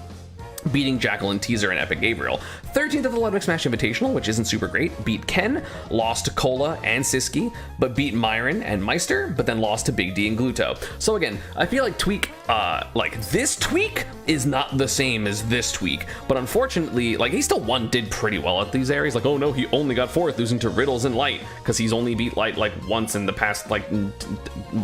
beating Jackal and Teaser and Epic Gabriel. 13th at the Ludwig Smash Invitational, which isn't super great, beat Ken, lost to Cola and Siskey, but beat Myron and Meister, but then lost to Big D and Gluto. So again, I feel like Tweak, like this Tweak is not the same as this Tweak, but unfortunately, like he still did pretty well at these areas. Like, oh no, he only got 4th, losing to Riddles and Light, because he's only beat Light like once in the past like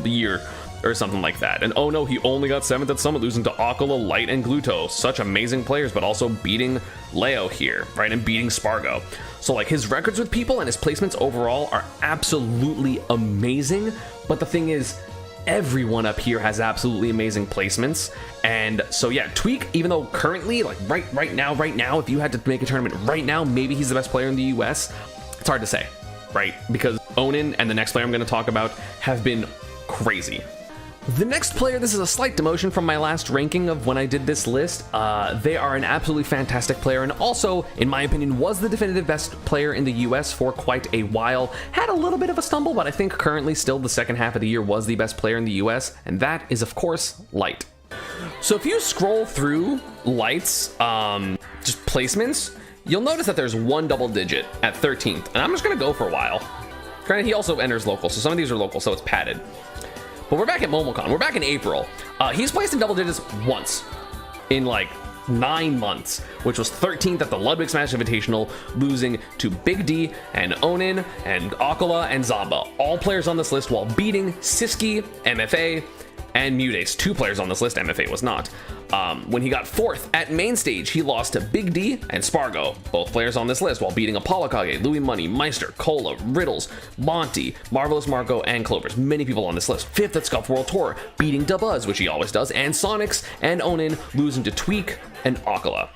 year or something like that. And oh no, he only got 7th at Summit, losing to Akola, Light, and Gluto. Such amazing players, but also beating Leo here, right? And beating Spargo. So like his records with people and his placements overall are absolutely amazing. But the thing is, everyone up here has absolutely amazing placements. And so yeah, Tweak, even though currently, like right now, if you had to make a tournament right now, maybe he's the best player in the US. It's hard to say, right? Because Onan and the next player I'm going to talk about have been crazy. The next player, this is a slight demotion from my last ranking of when I did this list. They are an absolutely fantastic player, and also, in my opinion, was the definitive best player in the US for quite a while. Had a little bit of a stumble, but I think currently still the second half of the year was the best player in the US, and that is, of course, Light. So if you scroll through Light's just placements, you'll notice that there's one double digit at 13th, and I'm just going to go for a while. Granted, he also enters local, so some of these are local, so it's padded. But we're back at MomoCon. We're back in April. He's placed in double digits once in like 9 months, which was 13th at the Ludwig Smash Invitational, losing to Big D and Onan and Akola and Zomba. All players on this list while beating Siskey, MFA, and Mutate. 2 players on this list, MFA was not. When he got 4th at main stage, he lost to Big D and Spargo, both players on this list, while beating Apollo, Louis Money, Meister, Cola, Riddles, Monty, Marvelous Marco, and Clovers. Many people on this list. 5th at Scuff World Tour, beating Dabuzz, which he always does, and Sonics and Onan, losing to Tweak and Akola.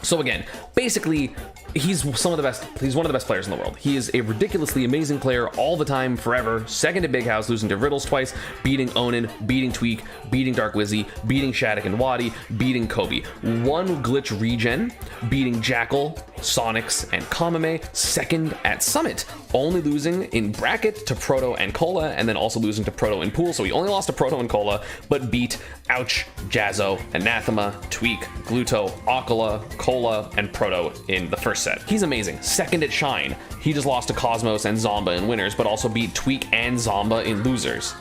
So again, basically, he's one of the best players in the world. He is a ridiculously amazing player all the time, forever. Second to Big House, losing to Riddles twice, beating Onan, beating Tweak, beating Dark Wizzy, beating Shattuck and Wadi, beating Kobe. 1 glitch regen, beating Jackal, Sonics, and Kamame. Second at Summit, only losing in bracket to Proto and Cola, and then also losing to Proto and Pool. So he only lost to Proto and Cola, but beat Ouch, Jazzo, Anathema, Tweak, Gluto, Akola, Cola, and Proto in the first set. He's amazing. Second at Shine, he just lost to Cosmos and Zomba in winners, but also beat Tweak and Zomba in losers.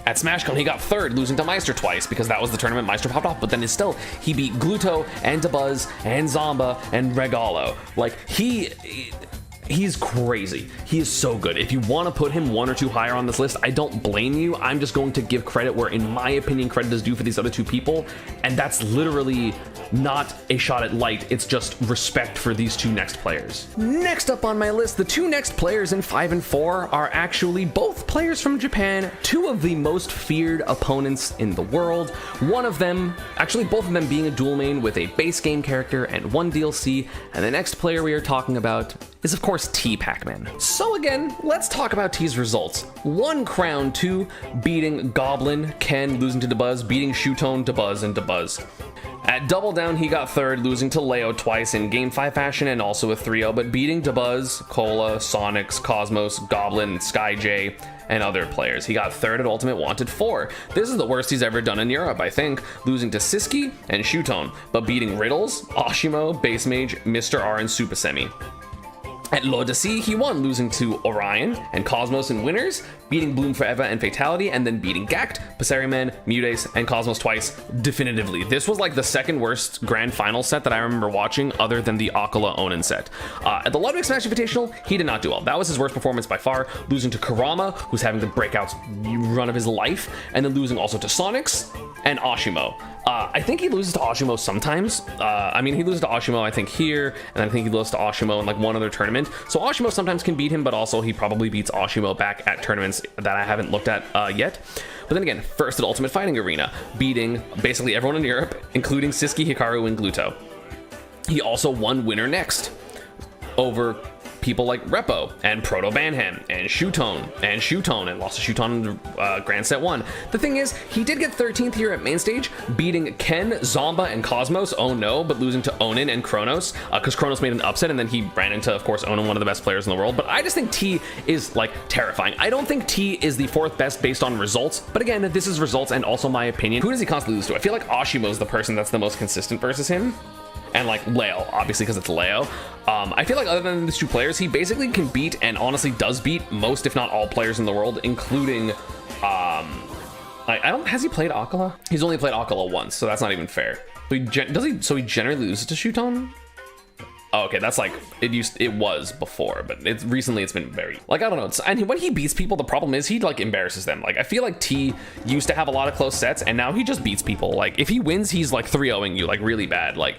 At SmashCon, he got 3rd, losing to Meister twice, because that was the tournament Meister popped off, but then still, he beat Gluto and Dabuzz and Zomba and Regalo. Like, he's crazy. He is so good. If you want to put him 1 or 2 higher on this list, I don't blame you. I'm just going to give credit where, in my opinion, credit is due for these other 2 people, and that's literally not a shot at Light. It's just respect for these 2 next players. Next up on my list, the 2 next players in 5 and 4 are actually both players from Japan, 2 of the most feared opponents in the world. One of them, actually both of them, being a dual main with a base game character and 1 DLC, and the next player we are talking about is, of course, T PacMan. So again, let's talk about T's results. 1 crown, 2 beating Goblin, Ken, losing to Dabuzz, beating Shoetone, Dabuzz, and Dabuzz. At Double Down, he got 3rd, losing to Leo twice in Game 5 fashion and also a 3-0, but beating Dabuzz, Cola, Sonics, Cosmos, Goblin, SkyJ, and other players. He got 3rd at Ultimate Wanted 4. This is the worst he's ever done in Europe, I think, losing to Siskey and Shoetone, but beating Riddles, Oshimo, Base Mage, Mr. R, and Super Semi. At L'Odyssey, he won, losing to Orion and Cosmos in winners, beating Bloom Forever and Fatality, and then beating Gact, Passeriman, Mutate, and Cosmos twice definitively. This was like the second worst grand final set that I remember watching, other than the Akola Onan set. At the Ludwig Smash Invitational, he did not do well. That was his worst performance by far, losing to Karama, who's having the breakout run of his life, and then losing also to Sonics and Oshimo. I think he loses to Oshimo sometimes. I mean, he loses to Oshimo, I think, here, and I think he loses to Oshimo in like 1 other tournament. So Oshimo sometimes can beat him, but also he probably beats Oshimo back at tournaments that I haven't looked at yet. But then again, 1st at Ultimate Fighting Arena, beating basically everyone in Europe, including Siskey, Hikaru, and Gluto. He also won Winner Next over people like Repo and Proto Banham and Shoetone and lost to Shoetone in Grand Set 1. The thing is, he did get 13th here at main stage, beating Ken, Zomba, and Cosmos, oh no, but losing to Onan and Kronos, because Kronos made an upset, and then he ran into, of course, Onan, one of the best players in the world. But I just think T is, like, terrifying. I don't think T is the 4th best based on results, but again, this is results and also my opinion. Who does he constantly lose to? I feel like Oshimo is the person that's the most consistent versus him. And like Leo, obviously, because it's Leo. I feel like other than these 2 players, he basically can beat, and honestly does beat, most if not all players in the world, including has he played Akola? He's only played Akola once, so that's not even fair. So he generally loses to Shoetone? Oh, okay, that's like, it was before, but recently it's been very, like, I don't know. And when he beats people, the problem is he like embarrasses them. Like, I feel like T used to have a lot of close sets, and now he just beats people. Like, if he wins, he's like 3-0ing you, like, really bad. Like,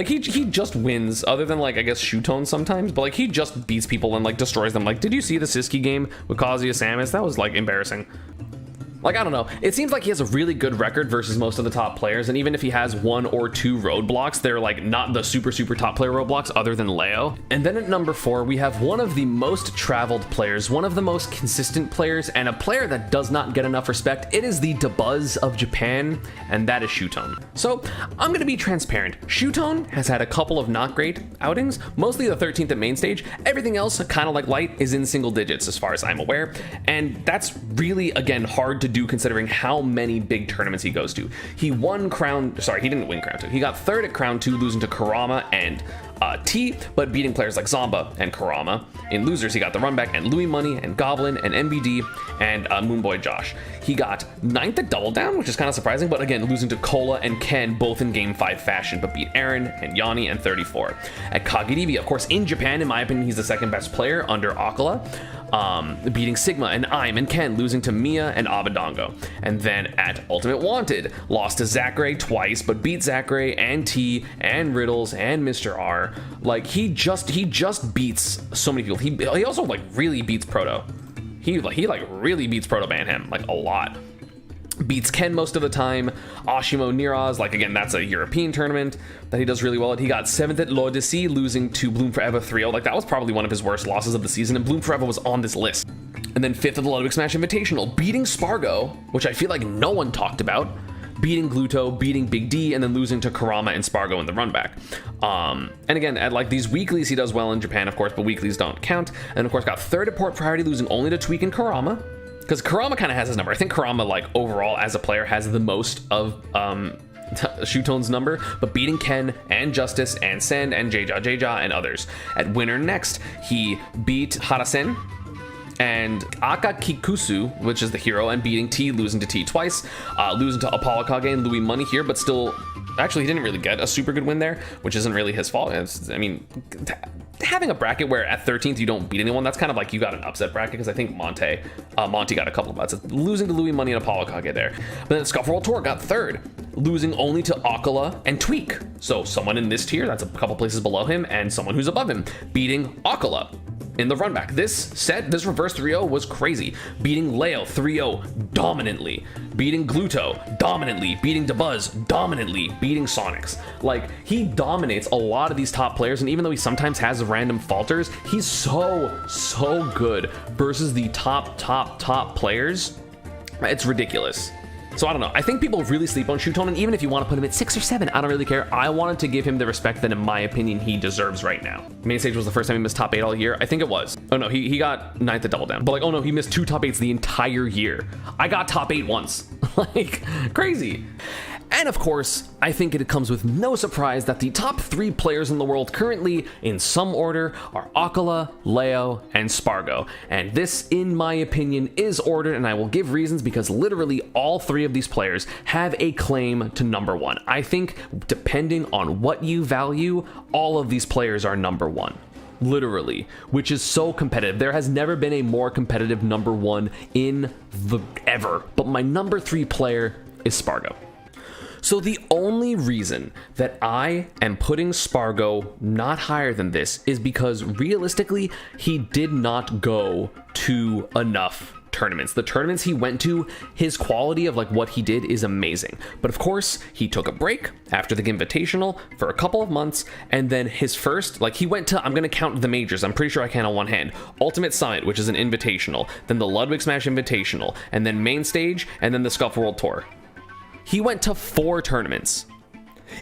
he just wins, other than like, I guess, Shoetone sometimes, but like, he just beats people and like destroys them. Like, did you see the Siskey game with Kazuya Samus? That was like embarrassing. Like, I don't know. It seems like he has a really good record versus most of the top players, and even if he has 1 or 2 roadblocks, they're like not the super top player roadblocks other than Leo. And then at number 4, we have one of the most traveled players, one of the most consistent players, and a player that does not get enough respect. It is the Dabuz of Japan, and that is Shoetone. So I'm gonna be transparent. Shoetone has had a couple of not great outings, mostly the 13th at main stage. Everything else, kind of like Light, is in single digits as far as I'm aware, and that's really, again, hard to do considering how many big tournaments he goes to. He won Crown, sorry, he didn't win Crown 2. He got 3rd at Crown 2, losing to Karama and T, but beating players like Zomba and Karama. In losers, he got the Runback and Louis Money and Goblin and MBD and Moonboy Josh. He got 9th at Double Down, which is kind of surprising, but again, losing to Akola and Ken, both in Game 5 fashion, but beat Aaron and Yanni and 34. At Kagedivi, of course, in Japan, in my opinion, he's the 2nd best player under Akola. Beating Sigma and I'm and Ken, losing to Mia and Abadongo. And then at Ultimate Wanted, lost to Zachary twice, but beat Zachary and T and Riddles and Mr. R. Like, he just beats so many people. He also like really beats Proto. He like really beats Proto Banham, like a lot. Beats Ken most of the time. Ashimo Niraz, like again, that's a European tournament that he does really well at. He got 7th at L'Odyssey, losing to Bloom Forever 3-0. Like, that was probably one of his worst losses of the season, and Bloom Forever was on this list. And then 5th at the Ludwig Smash Invitational, beating Spargo, which I feel like no one talked about, beating Gluto, beating Big D, and then losing to Karama and Spargo in the runback. And again, at like these weeklies, he does well in Japan, of course, but weeklies don't count. And of course, got 3rd at Port Priority, losing only to Tweak and Karama. Because Karama kind of has his number. I think Karama, like, overall, as a player, has the most of Shoetone's number, but beating Ken and Justice and Sen and Jeja and others. At Winner Next, he beat Harasen and Akakikusu, which is the hero, and beating T, losing to T twice, losing to Apollo Kage and Louis Money here, but still, actually, he didn't really get a super good win there, which isn't really his fault. I mean, having a bracket where at 13th you don't beat anyone, that's kind of like you got an upset bracket, because I think Monty got a couple of butts, losing to Louis Money and Apollo Kage there. But then Scuffle World Tour got 3rd, losing only to Akola and Tweak. So someone in this tier, that's a couple places below him, and someone who's above him, beating Akola in the runback. This reverse 3-0 was crazy. Beating Leo 3-0 dominantly, beating Gluto dominantly, beating Dabuz dominantly, beating Sonics. Like, he dominates a lot of these top players, and even though he sometimes has random falters, he's so good versus the top players. It's ridiculous. So I don't know. I think people really sleep on Shoetone, and even if you want to put him at 6 or 7, I don't really care. I wanted to give him the respect that, in my opinion, he deserves right now. Main stage was the first time he missed top 8 all year. I think it was. Oh no, he got 9th at Double Down. But like, oh no, he missed 2 top 8s the entire year. I got top 8 once. Like, crazy. And of course, I think it comes with no surprise that the top 3 players in the world currently, in some order, are Akola, Leo, and Spargo. And this, in my opinion, is ordered, and I will give reasons, because literally all 3 of these players have a claim to number 1. I think, depending on what you value, all of these players are number 1. Literally, which is so competitive. There has never been a more competitive number 1 in the ever. But my number 3 player is Spargo. So the only reason that I am putting Spargo not higher than this is because realistically, he did not go to enough tournaments. The tournaments he went to, his quality of like what he did is amazing. But of course, he took a break after the Invitational for a couple of months, and then his first, like he went to, I'm going to count the majors, I'm pretty sure I can on one hand, Ultimate Summit, which is an Invitational, then the Ludwig Smash Invitational, and then Main Stage, and then the Scuffle World Tour. He went to 4 tournaments.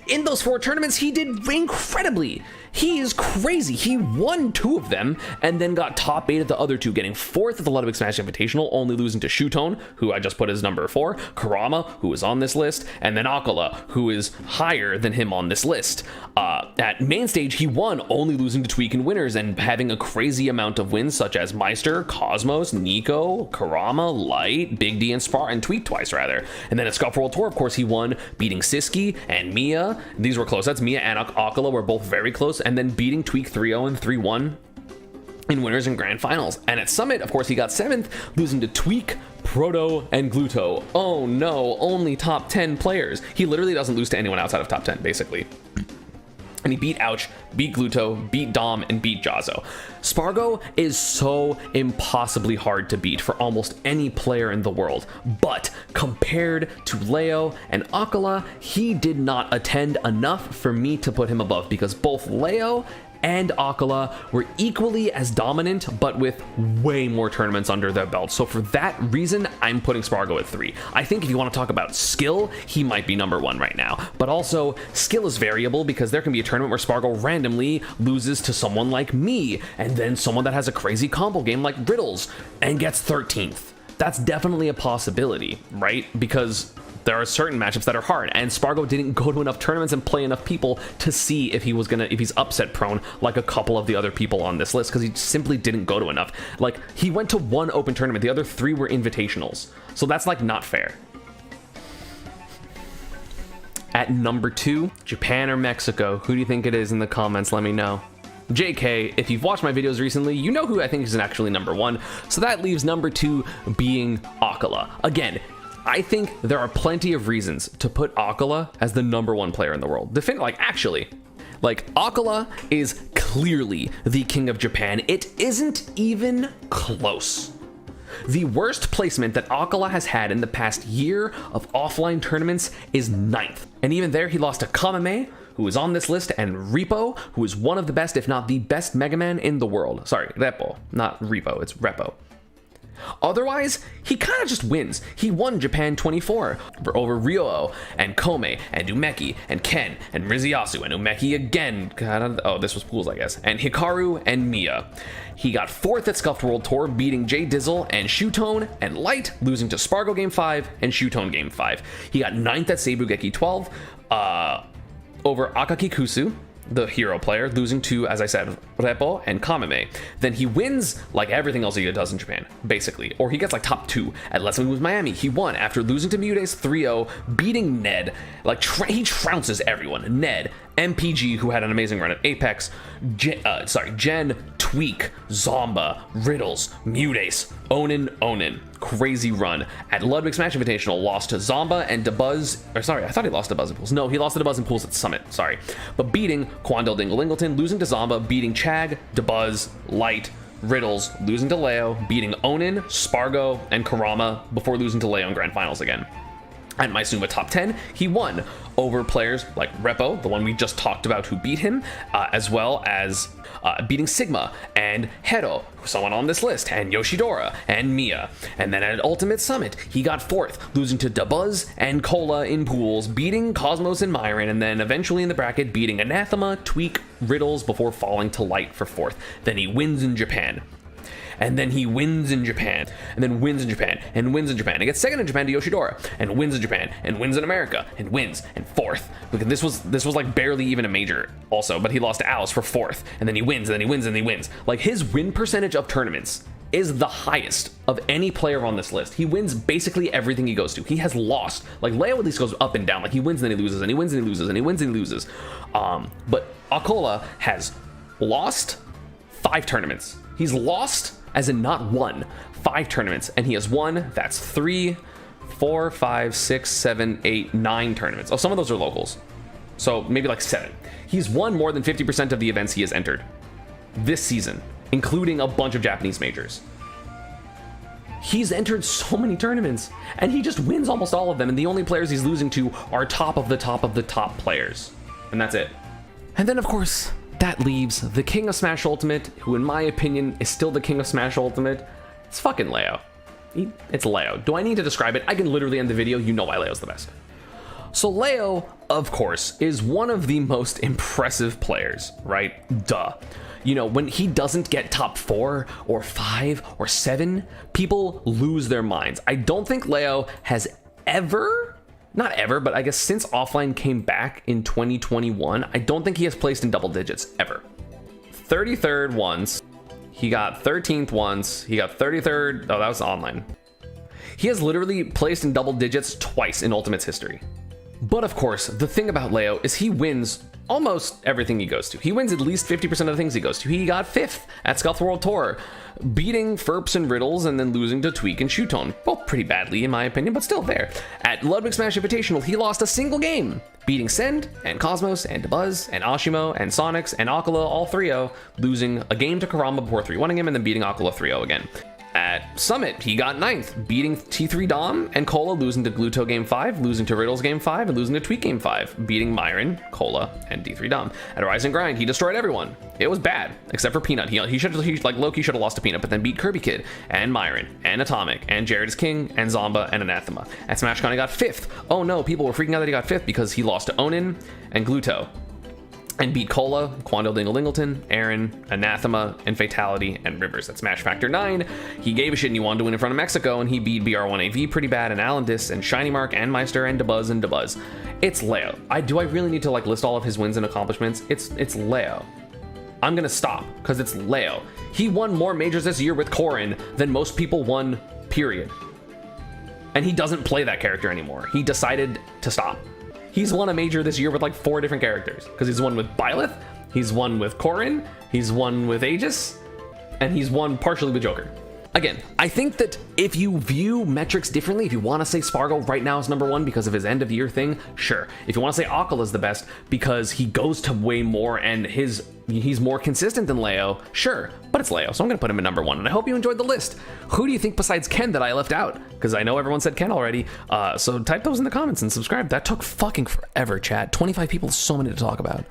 In those 4 tournaments, he did incredibly. He is crazy. He won 2 of them and then got top 8 at the other 2, getting 4th at the Ludwig Smash Invitational, only losing to Shoetone, who I just put as number 4, Karama, who is on this list, and then Akola, who is higher than him on this list. At Main Stage, he won, only losing to Tweak and winners and having a crazy amount of wins, such as Meister, Cosmos, Nico, Karama, Light, Big D, and Spar, and Tweak twice, rather. And then at Scuffle World Tour, of course, he won, beating Siskey and Mia. These were close. That's Mia and Akola were both very close, and then beating Tweak 3-0 and 3-1 in winners and grand finals. And at Summit, of course, he got 7th, losing to Tweak, Proto, and Gluto. Oh no, only top 10 players. He literally doesn't lose to anyone outside of top 10, basically. And he beat Ouch, beat Gluto, beat Dom, and beat Jazzo. Spargo is so impossibly hard to beat for almost any player in the world, but compared to Leo and Akola, he did not attend enough for me to put him above, because both Leo and Akola were equally as dominant, but with way more tournaments under their belt. So for that reason, I'm putting Spargo at 3. I think if you want to talk about skill, he might be number 1 right now. But also, skill is variable, because there can be a tournament where Spargo randomly loses to someone like me, and then someone that has a crazy combo game like Riddles, and gets 13th. That's definitely a possibility, right? Because there are certain matchups that are hard, and Spargo didn't go to enough tournaments and play enough people to see if he's upset prone like a couple of the other people on this list, because he simply didn't go to enough. Like, he went to 1 open tournament, the other 3 were invitationals, so that's like not fair. At number 2, Japan or Mexico? Who do you think it is in the comments? Let me know. JK, if you've watched my videos recently, you know who I think is actually number 1, so that leaves number 2 being Akola. Again, I think there are plenty of reasons to put Akola as the number 1 player in the world. Akola is clearly the king of Japan. It isn't even close. The worst placement that Akola has had in the past year of offline tournaments is 9th. And even there, he lost to Kamame, who is on this list, and Repo, who is one of the best, if not the best Mega Man in the world. Sorry, Repo, not Repo, it's Repo. Otherwise, he kind of just wins. He won Japan 24 over Ryo and Kome and Umeki and Ken and Riziasu and Umeki again. Oh, this was pools, I guess. And Hikaru and Mia. He got 4th at Scuffed World Tour, beating J Dizzle and Shoetone and Light, losing to Spargo Game 5 and Shoetone Game 5. He got 9th at Seibugeki 12 over Akaki Kusu, the hero player, losing to, as I said, Repo and Kamame. Then he wins like everything else he does in Japan, basically. Or he gets like top 2 at Let's Move Miami. He won after losing to Mutate's 3-0, beating Ned. Like, he trounces everyone. Ned, MPG, who had an amazing run at Apex, Jen, Tweak, Zomba, Riddles, Mutates, Onan. Crazy run. At Ludwig Smash Invitational, lost to Zomba and Dabuzz. Or sorry, I thought he lost to Buzz and Pools. No, he lost to Dabuzz and Pools at Summit. Sorry. But beating Quandale Dingle Ingleton, losing to Zomba, beating Chag, Dabuzz, Light, Riddles, losing to Leo, beating Onan, Spargo, and Karama before losing to Leo in Grand Finals again. At Maisuma Top 10, he won over players like Repo, the one we just talked about who beat him, as well as beating Sigma and Hero, someone on this list, and Yoshidor and Mia. And then at Ultimate Summit, he got 4th, losing to Dabuzz and Cola in pools, beating Cosmos and Myron, and then eventually in the bracket beating Anathema, Tweak, Riddles before falling to Light for 4th. Then he wins in Japan. And then he wins in Japan, and then wins in Japan, and wins in Japan, and gets 2nd in Japan to Yoshidora, and wins in Japan, and wins in America, and wins, and 4th. Because this was like barely even a major also, but he lost to Alice for 4th, and then he wins, and then he wins, and then he wins. Like, his win percentage of tournaments is the highest of any player on this list. He wins basically everything he goes to. He has lost. Like, Leo at least goes up and down. Like, he wins and then he loses, and he wins and he loses, and he wins and he loses. But Akola has lost 5 tournaments. He's lost, as in not won, 5 tournaments, and he has won, that's 3, 4, 5, 6, 7, 8, 9 tournaments. Oh, some of those are locals, so maybe like 7. He's won more than 50% of the events he has entered this season, including a bunch of Japanese majors. He's entered so many tournaments, and he just wins almost all of them, and the only players he's losing to are top of the top players, and that's it. And then, of course, that leaves the King of Smash Ultimate, who in my opinion is still the King of Smash Ultimate. It's fucking Leo. It's Leo. Do I need to describe it? I can literally end the video. You know why Leo's the best. So Leo, of course, is one of the most impressive players, right? Duh. You know, when he doesn't get top 4 or 5 or 7, people lose their minds. I don't think Leo has ever... Not ever, but I guess since offline came back in 2021, I don't think he has placed in double digits ever. 33rd once, he got 13th once, he got 33rd, oh, that was online. He has literally placed in double digits twice in Ultimate's history. But of course, the thing about Leo is he wins almost everything he goes to. He wins at least 50% of the things he goes to. He got 5th at Scuffle World Tour, beating Ferps and Riddles and then losing to Tweak and Shoetone. Both pretty badly in my opinion, but still there. At Ludwig Smash Invitational, he lost a single game, beating Send and Cosmos and Dabuz and Ashimo and Sonics and Akola all 3-0, losing a game to Karama before 3-1ing him and then beating Akola 3-0 again. At Summit, he got 9th, beating T3 Dom and Cola, losing to Gluto Game 5, losing to Riddles Game 5, and losing to Tweak Game 5, beating Myron, Cola, and D3 Dom. At Rise and Grind, he destroyed everyone. It was bad, except for Peanut. He like Loki should have lost to Peanut, but then beat Kirby Kid, and Myron, and Atomic, and Jared is King, and Zomba, and Anathema. At SmashCon, he got 5th. Oh no, people were freaking out that he got 5th because he lost to Onan and Gluto, and beat Cola, Quandale Dingle Dingleton, Aaron, Anathema, and Fatality, and Rivers. At Smash Factor 9, he gave a shit and he wanted to win in front of Mexico, and he beat BR1AV pretty bad, and Alandis, and Shiny Mark, and Meister, and Dabuz. It's Leo. Do I really need to like list all of his wins and accomplishments? It's Leo. I'm gonna stop, because it's Leo. He won more majors this year with Corrin than most people won, period. And he doesn't play that character anymore. He decided to stop. He's won a major this year with like 4 different characters, because he's won with Byleth, he's won with Corrin, he's won with Aegis, and he's won partially with Joker. Again, I think that if you view metrics differently, if you want to say Spargo right now is number 1 because of his end of year thing, sure. If you want to say Akola is the best because he goes to way more and he's more consistent than Leo, sure. But it's Leo, so I'm going to put him at number 1. And I hope you enjoyed the list. Who do you think besides Ken that I left out? Because I know everyone said Ken already. So type those in the comments and subscribe. That took fucking forever, chat. 25 people is so many to talk about.